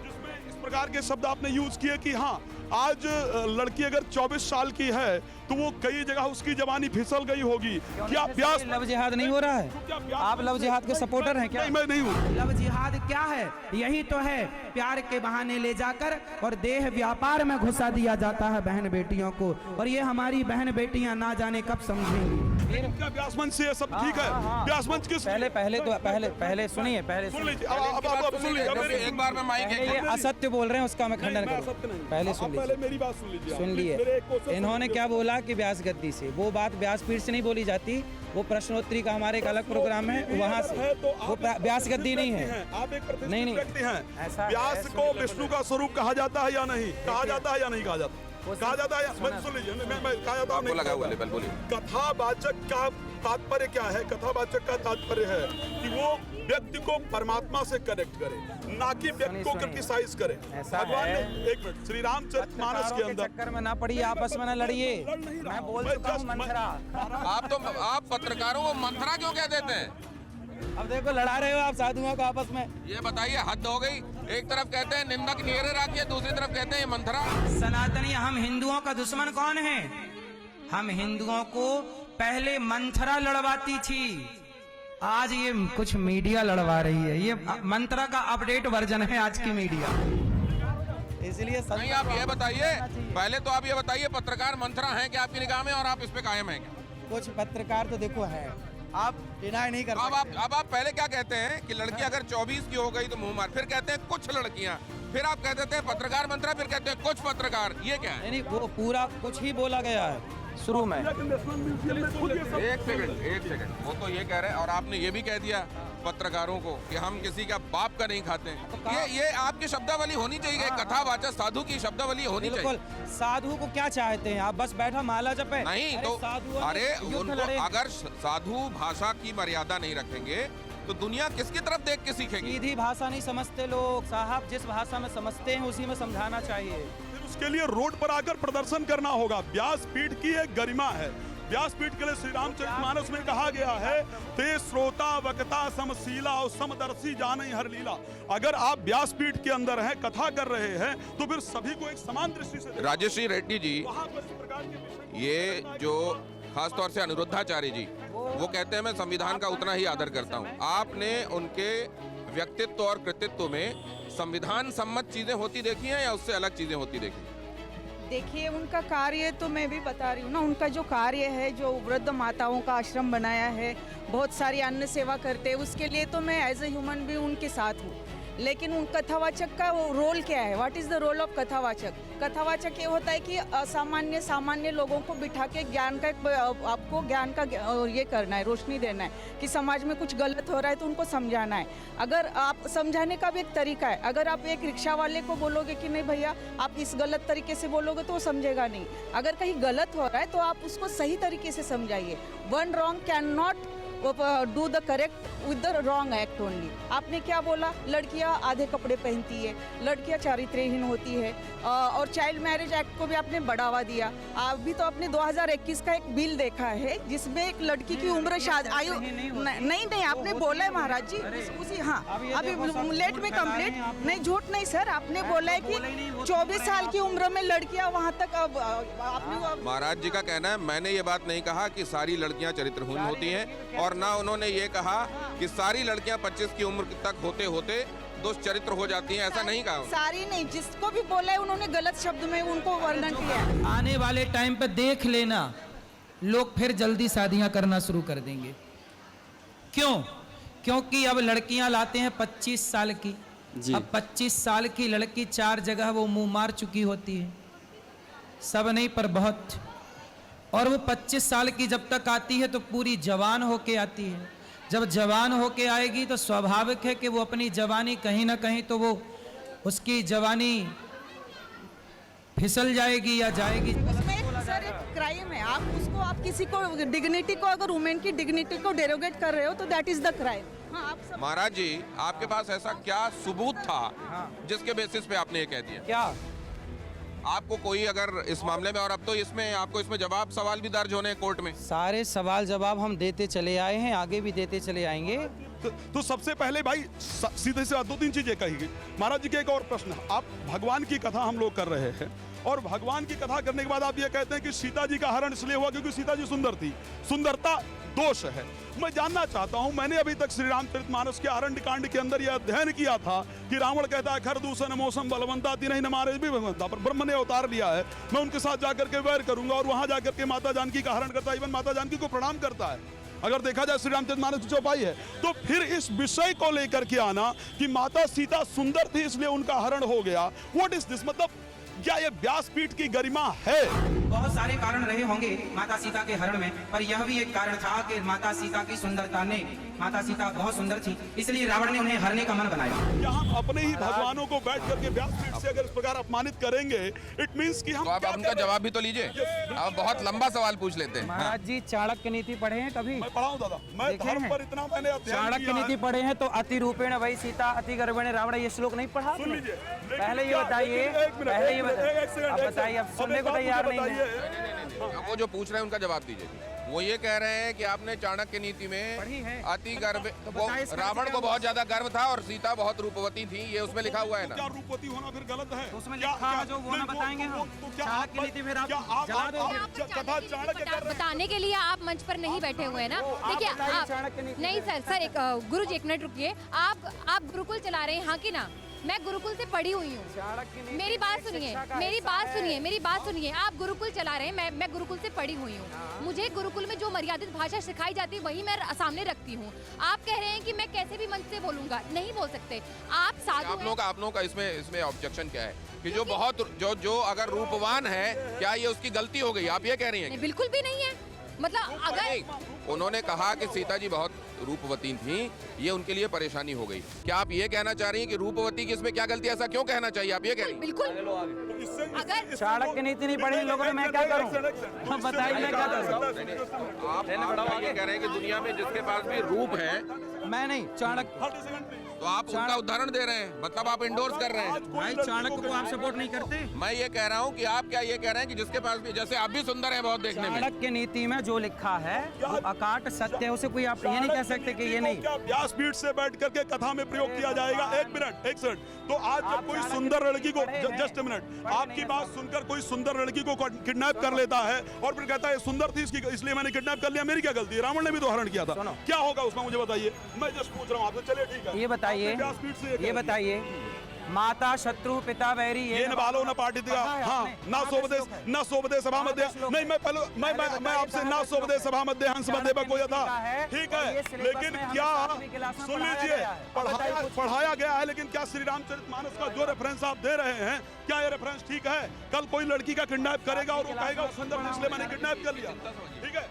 जिसमें इस प्रकार के शब्द आपने यूज किए कि हाँ, आज लड़की अगर 24 साल की है तो वो कई जगह उसकी जवानी फिसल गई होगी। क्या व्यास लव जिहाद नहीं हो रहा है? आप लव जिहाद के सपोर्टर हैं क्या? नहीं, मैं नहीं हूँ। लव जिहाद क्या है? यही तो है, प्यार के बहाने ले जाकर और देह व्यापार में घुसा दिया जाता है बहन बेटियों को, और ये हमारी बहन बेटियां ना जाने कब समझेंगी। क्या व्यास मंच से ये सब ठीक है? व्यास मंच किस पहले सुनिए, पहले सुन लीजिए, अब सुन लीजिए। एक बार में माइक ये असत्य बोल रहे हैं, उसका मैं खंडन करूँ। पहले सुन लीजिए, मेरी बात सुन लीजिए। सुन लिए। इन्होंने क्या बोला कि व्यास गद्दी से, वो बात व्यासपीठ से नहीं बोली जाती, वो प्रश्नोत्तरी का हमारे एक अलग प्रोग्राम है, वहाँ से। वो व्यास गद्दी नहीं है। आप एक प्रतिष्ठित नहीं, व्यक्ति हैं। ऐसा व्यास को विष्णु का स्वरूप कहा जाता है या नहीं? कहा जाता है या नहीं कहा जाता? कहा जाता है, सुन लीजिए, मैं कहा जाता हूँ, बोलिए। कथावाचक का तात्पर्य क्या है? कथावाचक का तात्पर्य है कि वो व्यक्ति को परमात्मा से कनेक्ट करे, ना कि व्यक्ति को क्रिटिसाइज करे। भगवान ने, एक मिनट, श्री रामचरितमानस के अंदर चक्कर में ना पड़िए, आपस में ना लड़िए। मैं बोल चुका हूं मंथरा। आप पत्रकारों को मंथरा क्यों कह देते हैं? अब देखो लड़ा रहे हो आप साधुओं को आपस में। ये बताइए, हद हो गई। एक तरफ कहते हैं निंदक नियरे राखिए, दूसरी तरफ कहते हैं मंथरा। सनातनी हम हिंदुओं का दुश्मन कौन है? हम हिंदुओं को पहले मंथरा लड़वाती थी, आज ये कुछ मीडिया लड़वा रही है। ये मंथरा का अपडेट वर्जन है आज की मीडिया। इसलिए नहीं, आप ये बताइए, पहले तो आप ये बताइए, पत्रकार मंथरा हैं क्या आपकी निगाह में, और आप इस पे कायम हैं क्या? कुछ पत्रकार तो देखो है, आप डिनाई नहीं कर सकते। अब आप पहले क्या कहते हैं कि लड़की अगर 24 की हो गई तो मुंह मार, फिर कहते हैं कुछ लड़कियां, फिर आप कह देते हैं पत्रकार मंथरा, फिर कहते हैं कुछ पत्रकार। ये क्या है? नहीं, वो पूरा कुछ ही बोला गया है शुरू में। एक सेकंड, वो तो ये कह रहे हैं, और आपने ये भी कह दिया पत्रकारों को कि हम किसी का बाप का नहीं खाते हैं। ये आपकी शब्दावली होनी चाहिए, कथावाचक साधु की शब्दावली होनी चाहिए। साधु को क्या चाहते हैं आप? बस बैठा माला जपे? नहीं तो अरे उनको अगर साधु भाषा की मर्यादा नहीं रखेंगे तो दुनिया किसकी तरफ देख के सीखेगी? सीधी भाषा नहीं समझते लोग साहब, जिस भाषा में समझते हैं उसी में समझाना चाहिए। उसके लिए रोड पर आकर प्रदर्शन करना होगा। व्यासपीठ की एक गरिमा है। व्यासपीठ के लिए श्री रामचरितमानस में कहा गया है, ते श्रोता वक्ता समशीला और समदर्शी जाने हर लीला। अगर आप व्यासपीठ के अंदर हैं, कथा कर रहे हैं, तो फिर सभी को एक समान दृष्टि से। राजश्री रेड्डी जी, ये जो खासतौर से अनिरुद्धाचार्य जी, वो कहते हैं मैं संविधान का उतना ही आदर करता हूँ। आपने उनके व्यक्तित्व और कृतित्व में संविधान सम्मत चीजें होती देखी हैं या उससे अलग चीजें होती देखी? देखिए, उनका कार्य तो मैं भी बता रही हूँ ना, उनका जो कार्य है, जो वृद्ध माताओं का आश्रम बनाया है, बहुत सारी अन्न सेवा करते हैं, उसके लिए तो मैं एज ए ह्यूमन भी उनके साथ हूँ। लेकिन उन कथावाचक का वो रोल क्या है? What is the role of kathavachak? कथावाचक ये होता है कि असामान्य सामान्य लोगों को बिठा के ज्ञान का आपको ज्ञान का ये करना है, रोशनी देना है कि समाज में कुछ गलत हो रहा है तो उनको समझाना है। अगर आप समझाने का भी एक तरीका है। अगर आप एक रिक्शा वाले को बोलोगे कि नहीं भैया आप इस गलत तरीके से बोलोगे तो वो समझेगा नहीं। अगर कहीं गलत हो रहा है तो आप उसको सही तरीके से समझाइए। One wrong can not do the correct with the wrong act only. आपने क्या बोला? लड़कियां आधे कपड़े पहनती है, लड़कियां चारित्र्यहीन होती है, और चाइल्ड मैरिज एक्ट को भी आपने बढ़ावा दिया। अभी तो आपने 2021 का एक बिल देखा है जिसमें एक लड़की की उम्र आयु नहीं आपने बोला है महाराज जी उसी, हाँ अभी लेट में कंप्लीट नहीं, झूठ नहीं सर, आपने बोला है कि 24 साल की उम्र में लड़कियां वहां तक। अब आपने महाराज जी का कहना है, मैंने ये बात नहीं कहा कि सारी लड़कियां चरित्रहीन होती हैं, और ना उन्होंने ये कहा कि सारी लड़कियां 25 की उम्र तक होते होते दुष्चरित्र हो जाती हैं, ऐसा नहीं कहा। सारी नहीं, जिसको भी बोला है उन्होंने गलत शब्द में उनको वर्णन किया है। आने वाले टाइम पे देख लेना, लोग फिर जल्दी शादियां करना शुरू कर देंगे। क्यों? क्योंकि अब लड़कियां लाते हैं 25 साल की। अब 25 साल की लड़की 4 जगह वो मुंह मार चुकी होती है, सब नहीं पर बहुत। और वो 25 साल की जब तक आती है तो पूरी जवान होके आती है। जब जवान होके आएगी तो स्वाभाविक है कि वो अपनी जवानी कहीं ना कहीं तो वो उसकी जवानी फिसल जाएगी या जाएगी। उसमें सर एक क्राइम है। आप उसको, आप किसी को डिग्निटी को, अगर वुमेन की डिग्निटी को डेरोगेट कर रहे हो तो दैट इज द क्राइम। हाँ, आप महाराज जी, आपके पास ऐसा क्या सबूत था जिसके बेसिस पे आपने ये कह दिया? क्या आपको कोई अगर इस मामले में, और अब तो इसमें आपको इसमें जवाब सवाल भी दर्ज होने हैं कोर्ट में। सारे सवाल जवाब हम देते चले आए हैं, आगे भी देते चले आएंगे। तो सबसे पहले भाई सीधे से 2-3 चीजें कही गई। महाराज जी के एक और प्रश्न, आप भगवान की कथा हम लोग कर रहे हैं, और भगवान की कथा करने के बाद आप ये कहते हैं कि सीता जी का हरण इसलिए हुआ क्योंकि सीता जी सुंदर थी। सुंदरता दोष है। मैं जानना चाहता हूं, मैंने अभी तक श्री रामचरितमानस के अरण्य कांड के अंदर यह अध्ययन किया था कि रावण कहता है खर दूषण मौसम बलवंता तीन ही न मारे भी भगवंता, पर ब्रह्म ने अवतार लिया है, मैं उनके साथ जाकर के वैर करूंगा, और वहां जाकर के माता जानकी का हरण करता है, इवन माता जानकी को प्रणाम करता है। अगर देखा जाए श्री रामचरितमानस की चौपाई है, तो फिर इस विषय को लेकर के आना कि माता सीता सुंदर थी इसलिए उनका हरण हो गया, व्हाट इज दिस? मतलब क्या ये व्यासपीठ की गरिमा है? बहुत सारे कारण रहे होंगे माता सीता के हरण में, पर यह भी एक कारण था कि माता सीता की सुंदरता ने, माता सीता बहुत सुंदर थी, इसलिए रावण ने उन्हें हरने का मन बनाया। क्या हम अपने ही भगवानों को बैठ करके व्यासपीठ से अगर इस प्रकार अपमानित करेंगे, इट मींस कि हम तो आप उनका जवाब भी तो लीजिए। आप बहुत लंबा सवाल पूछ लेते हैं। महाराज जी चाणक्य नीति पढ़े हैं कभी? मैं पढ़ा हूं दादा, मैं धर्म पर इतना मैंने अध्ययन चाणक्य किया है। नीति पढ़े हैं तो अति रूपेण वही सीता अति गर्भेण रावण, ये श्लोक नहीं पढ़ा? सुन लीजिए, पहले ये बताइए, पहले ये बताइए, अब सुनने को तैयार नहीं है। वो जो पूछ रहे हैं उनका जवाब दीजिए। वो ये कह रहे हैं कि आपने चाणक्य नीति में अति गर्भ, वो रावण को बहुत ज्यादा गर्व था और सीता बहुत रूपवती थी, ये उसमें लिखा हुआ है ना। क्या रूपवती होना फिर गलत है? उसमें लिखा है जो वो ना बताएंगे हम। चाणक्य नीति फिर आप जला दोगे। कथा चाणक्य बताने के लिए आप मंच पर नहीं बैठे हुए हैं ना। देखिए आप नहीं सर एक गुरु जी एक मिनट रुकिए। आप गुरुकुल चला रहे हैं, हाँ कि ना? मैं गुरुकुल से पढ़ी हुई हूँ, मेरी बात सुनिए, मेरी बात सुनिए। आप गुरुकुल चला रहे हैं, मैं गुरुकुल से पढ़ी हुई हूँ। मुझे गुरुकुल में जो मर्यादित भाषा सिखाई जाती है वही मैं सामने रखती हूँ। आप कह रहे हैं कि मैं कैसे भी मंच से बोलूंगा, नहीं बोल सकते आप। साधु आप लोगों का इसमें ऑब्जेक्शन क्या है कि जो बहुत जो अगर रूपवान है, क्या ये उसकी गलती हो गई? आप ये कह रही हैं? बिल्कुल भी नहीं है। मतलब अगर उन्होंने कहा कि सीता जी बहुत रूपवती थी, ये उनके लिए परेशानी हो गई। क्या आप ये कहना चाह रही हैं कि रूपवती की इसमें क्या गलती है? ऐसा क्यों कहना चाहिए? आप ये कह रही हैं? बिल्कुल। अगर चाणक्य नीति नहीं पढ़ी इन लोगों ने, मैं क्या करूं? बताइए मैं क्या करूं? आप ये कह रहे हैं कि दुनिया में जिसके पास भी रूप है, मैं नहीं, चाणक्य। तो आप उनका उदाहरण दे रहे हैं, मतलब आप इंडोर्स कर रहे हैं। भाई चाणक्य को आप सपोर्ट नहीं करते? मैं ये कह रहा हूँ कि आप क्या ये कह रहे हैं कि जिसके पास भी, जैसे आप भी सुंदर हैं बहुत देखने में। चाणक्य नीति में जो लिखा है वो अकाट सत्य है, उसे कोई आप ये नहीं कह सकते कि ये नहीं। क्या व्यासपीठ से बैठ करके कथा में प्रयोग किया जाएगा? एक मिनट। तो आज जब कोई सुंदर लड़की को, जस्ट ए मिनट, आपकी बात सुनकर कोई सुंदर लड़की को किडनैप कर लेता है और फिर कहता है सुंदर थी इसकी, इसलिए मैंने किडनैप कर लिया, मेरी क्या गलती है? रावण ने भी तो हरण किया था, क्या होगा उसमें मुझे बताइए। मैं जस्ट पूछ रहा हूँ आपसे। चलिए ठीक है, ये बताइए माता शत्रु पिता वैरी, ये न बालो न पाटी दिया, हाँ, ना सोबदे सभा मध्य, नहीं मैं आपसे ना सोबदे सभा मध्य हंस मध्य पर कोई था, ठीक है, लेकिन क्या सुन लीजिए, पढ़ाया गया है, लेकिन क्या श्री रामचरितमानस का जो रेफरेंस आप दे रहे हैं, क्या ये रेफरेंस ठीक है? कल कोई लड़की का किडनैप करेगा और वो कहेगा सुंदर इसलिए मैंने किडनैप कर लिया, ठीक है?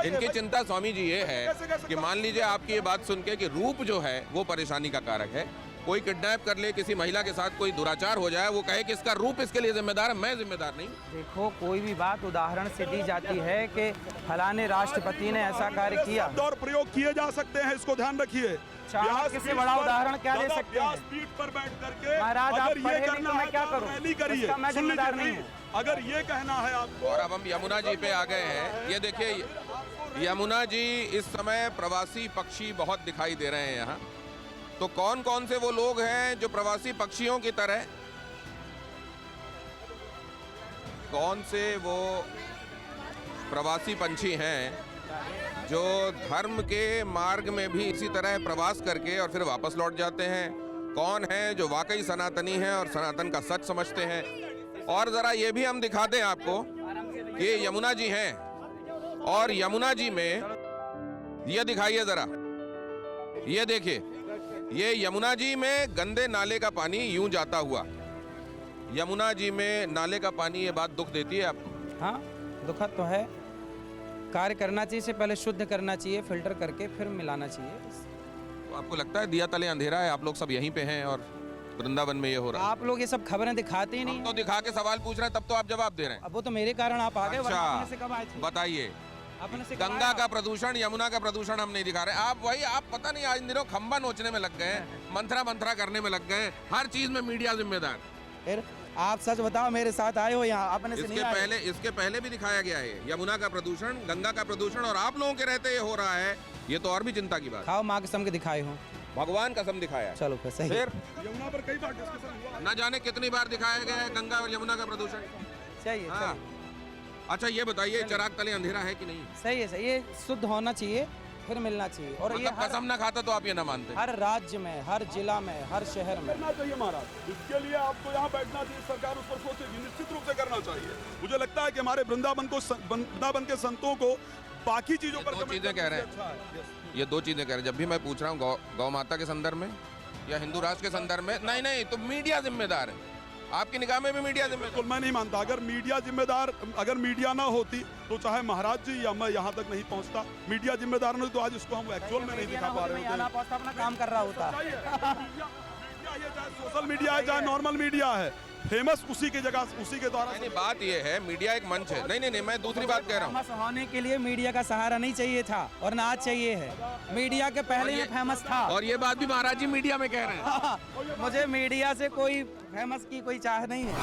इनकी चिंता स्वामी जी ये है कि मान लीजिए आपकी ये बात सुन के कि रूप जो है वो परेशानी का कारक है, कोई किडनैप कर ले, किसी महिला के साथ कोई दुराचार हो जाए, वो कहे कि इसका रूप इसके लिए जिम्मेदार है, मैं जिम्मेदार नहीं। देखो कोई भी बात उदाहरण से दी जाती है कि फलाने राष्ट्रपति ने ऐसा कार्य किया, और प्रयोग किए जा सकते हैं, इसको ध्यान रखिए। चाणक्य से बड़ा उदाहरण क्या दे सकते हैं? पीठ पर बैठ करके महाराज आप पढ़े नहीं तो मैं क्या करूं? रैली करिए, मैं जिम्मेदार नहीं हूं। अगर ये कहना है आपको। और अब हम यमुना जी पे आ गए हैं। ये देखिए यमुना जी इस समय प्रवासी पक्षी बहुत दिखाई दे रहे हैं यहाँ। तो कौन कौन से वो लोग हैं जो प्रवासी पक्षियों की तरह, कौन से वो प्रवासी पंछी हैं जो धर्म के मार्ग में भी इसी तरह प्रवास करके और फिर वापस लौट जाते हैं? कौन है जो वाकई सनातनी हैं और सनातन का सच समझते हैं? और जरा ये भी हम दिखा दें आपको कि यमुना जी हैं, और यमुना जी में ये दिखाइए जरा, ये देखिए, ये यमुना जी में गंदे नाले का पानी यूं जाता हुआ, यमुना जी में नाले का पानी, ये बात दुख देती है आपको? हाँ दुखद तो है। कार्य करना चाहिए, से पहले शुद्ध करना चाहिए, फिल्टर करके फिर मिलाना चाहिए। तो आपको लगता है दिया तले अंधेरा है, आप लोग सब यहीं पे हैं और वृंदावन में ये हो रहा है? आप लोग ये सब खबरें दिखाते ही नहीं। तो दिखा के सवाल पूछ रहे हैं, तब तो आप जवाब दे रहे हैं। अब वो तो मेरे कारण आप आ गए, वरना अपने से कब आए थे? बताइए। अपने से गंगा का प्रदूषण, यमुना का प्रदूषण हम नहीं दिखा रहे। आप पता नहीं आज इन दिनों खंबा नोचने में लग गए हैं, मंथरा करने में लग गए, हर चीज में मीडिया जिम्मेदार। फिर आप सच बताओ, मेरे साथ आए हो यहाँ, अपने से नहीं आए? इसके पहले भी दिखाया गया है यमुना का प्रदूषण, गंगा का प्रदूषण, और आप लोगों के रहते ये हो रहा है, ये तो और भी चिंता की बात। खाओ माँ कसम के दिखाए हो, भगवान कसम दिखाया। चलो फिर सही। फिर यमुना पर कई बार डिस्कशन हुआ, न जाने कितनी बार दिखाया गया है गंगा और यमुना का प्रदूषण। चाहिए हाँ। अच्छा ये बताइए, चिराग तले अंधेरा है कि नहीं? सही है, सही, ये शुद्ध होना चाहिए, फिर मिलना चाहिए। और ये कसम ना खाता तो आप ये ना मानते? हर राज्य में, हर जिला में, हर शहर में करना चाहिए महाराज। इसके लिए आपको यहाँ बैठना चाहिए, सरकार उस पर सोचेगी, निश्चित रूप से करना चाहिए। मुझे लगता है कि हमारे वृंदावन के संतों को बाकी चीजों पर दो चीजें कह रहे हैं, ये दो चीजें कह रहे हैं। जब भी मैं पूछ रहा हूँ गौ माता के संदर्भ में या हिंदू राष्ट्र के संदर्भ में, नहीं तो मीडिया जिम्मेदार है। आपकी निगाह में भी मीडिया जिम्मेदार? बिल्कुल मैं नहीं मानता। अगर मीडिया जिम्मेदार, अगर मीडिया ना होती तो चाहे महाराज जी या मैं यहाँ तक नहीं पहुँचता। मीडिया जिम्मेदार नहीं तो आज इसको हम एक्चुअल में नहीं दिखा पा रहे होते। अपना काम कर रहा होता। मीडिया ये चाहे सोशल मीडिया है चाहे नॉर्मल मीडिया है, फेमस उसी की जगह उसी के द्वारा। नहीं, बात ये है मीडिया एक मंच है। नहीं, मैं दूसरी बात कह रहा हूँ। फेमस होने के लिए मीडिया का सहारा नहीं चाहिए था और ना आज चाहिए है। मीडिया के पहले मैं फेमस था। और ये बात भी महाराज जी मीडिया में कह रहे हैं। मुझे मीडिया से कोई फेमस की कोई चाह नहीं है।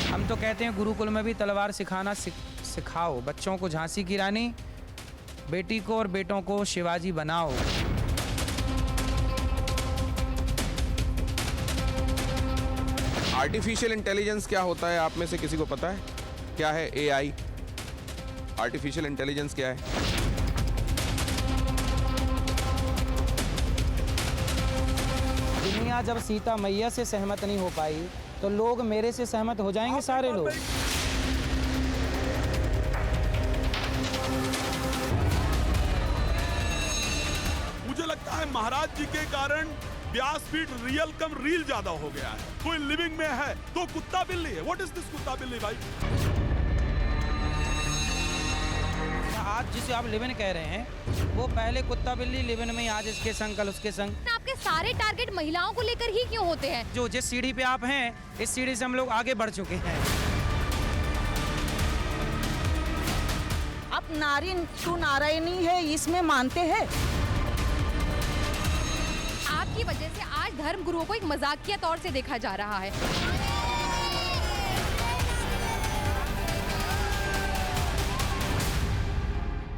हम तो कहते हैं गुरुकुल में भी तलवार सिखाना सिखाओ। बच्चों को झांसी की रानी, बेटी को और बेटों को शिवाजी बनाओ। आर्टिफिशियल इंटेलिजेंस क्या होता है, आप में से किसी को पता है? क्या है एआई? आर्टिफिशियल इंटेलिजेंस क्या है? दुनिया जब सीता मैया से सहमत नहीं हो पाई तो लोग मेरे से सहमत हो जाएंगे सारे लोग। मुझे लगता है महाराज जी के कारण व्यासपीठ रियल कम रील ज्यादा हो गया है। कोई लिविंग में है तो कुत्ता बिल्ली है। व्हाट इज दिस कुत्ता बिल्ली भाई? आज जिसे आप लिविन कह रहे हैं वो पहले कुत्ता बिल्ली लिविन में, आज इसके संग कल उसके संग। आपके सारे टारगेट महिलाओं को लेकर ही क्यों होते हैं? जो जिस सीढ़ी पे आप हैं इस सीढ़ी से हम लोग आगे बढ़ चुके हैं। आप नारी तू नारायणी है इसमें मानते हैं? आपकी वजह से आज धर्म गुरुओं को एक मजाकिया तौर से देखा जा रहा है।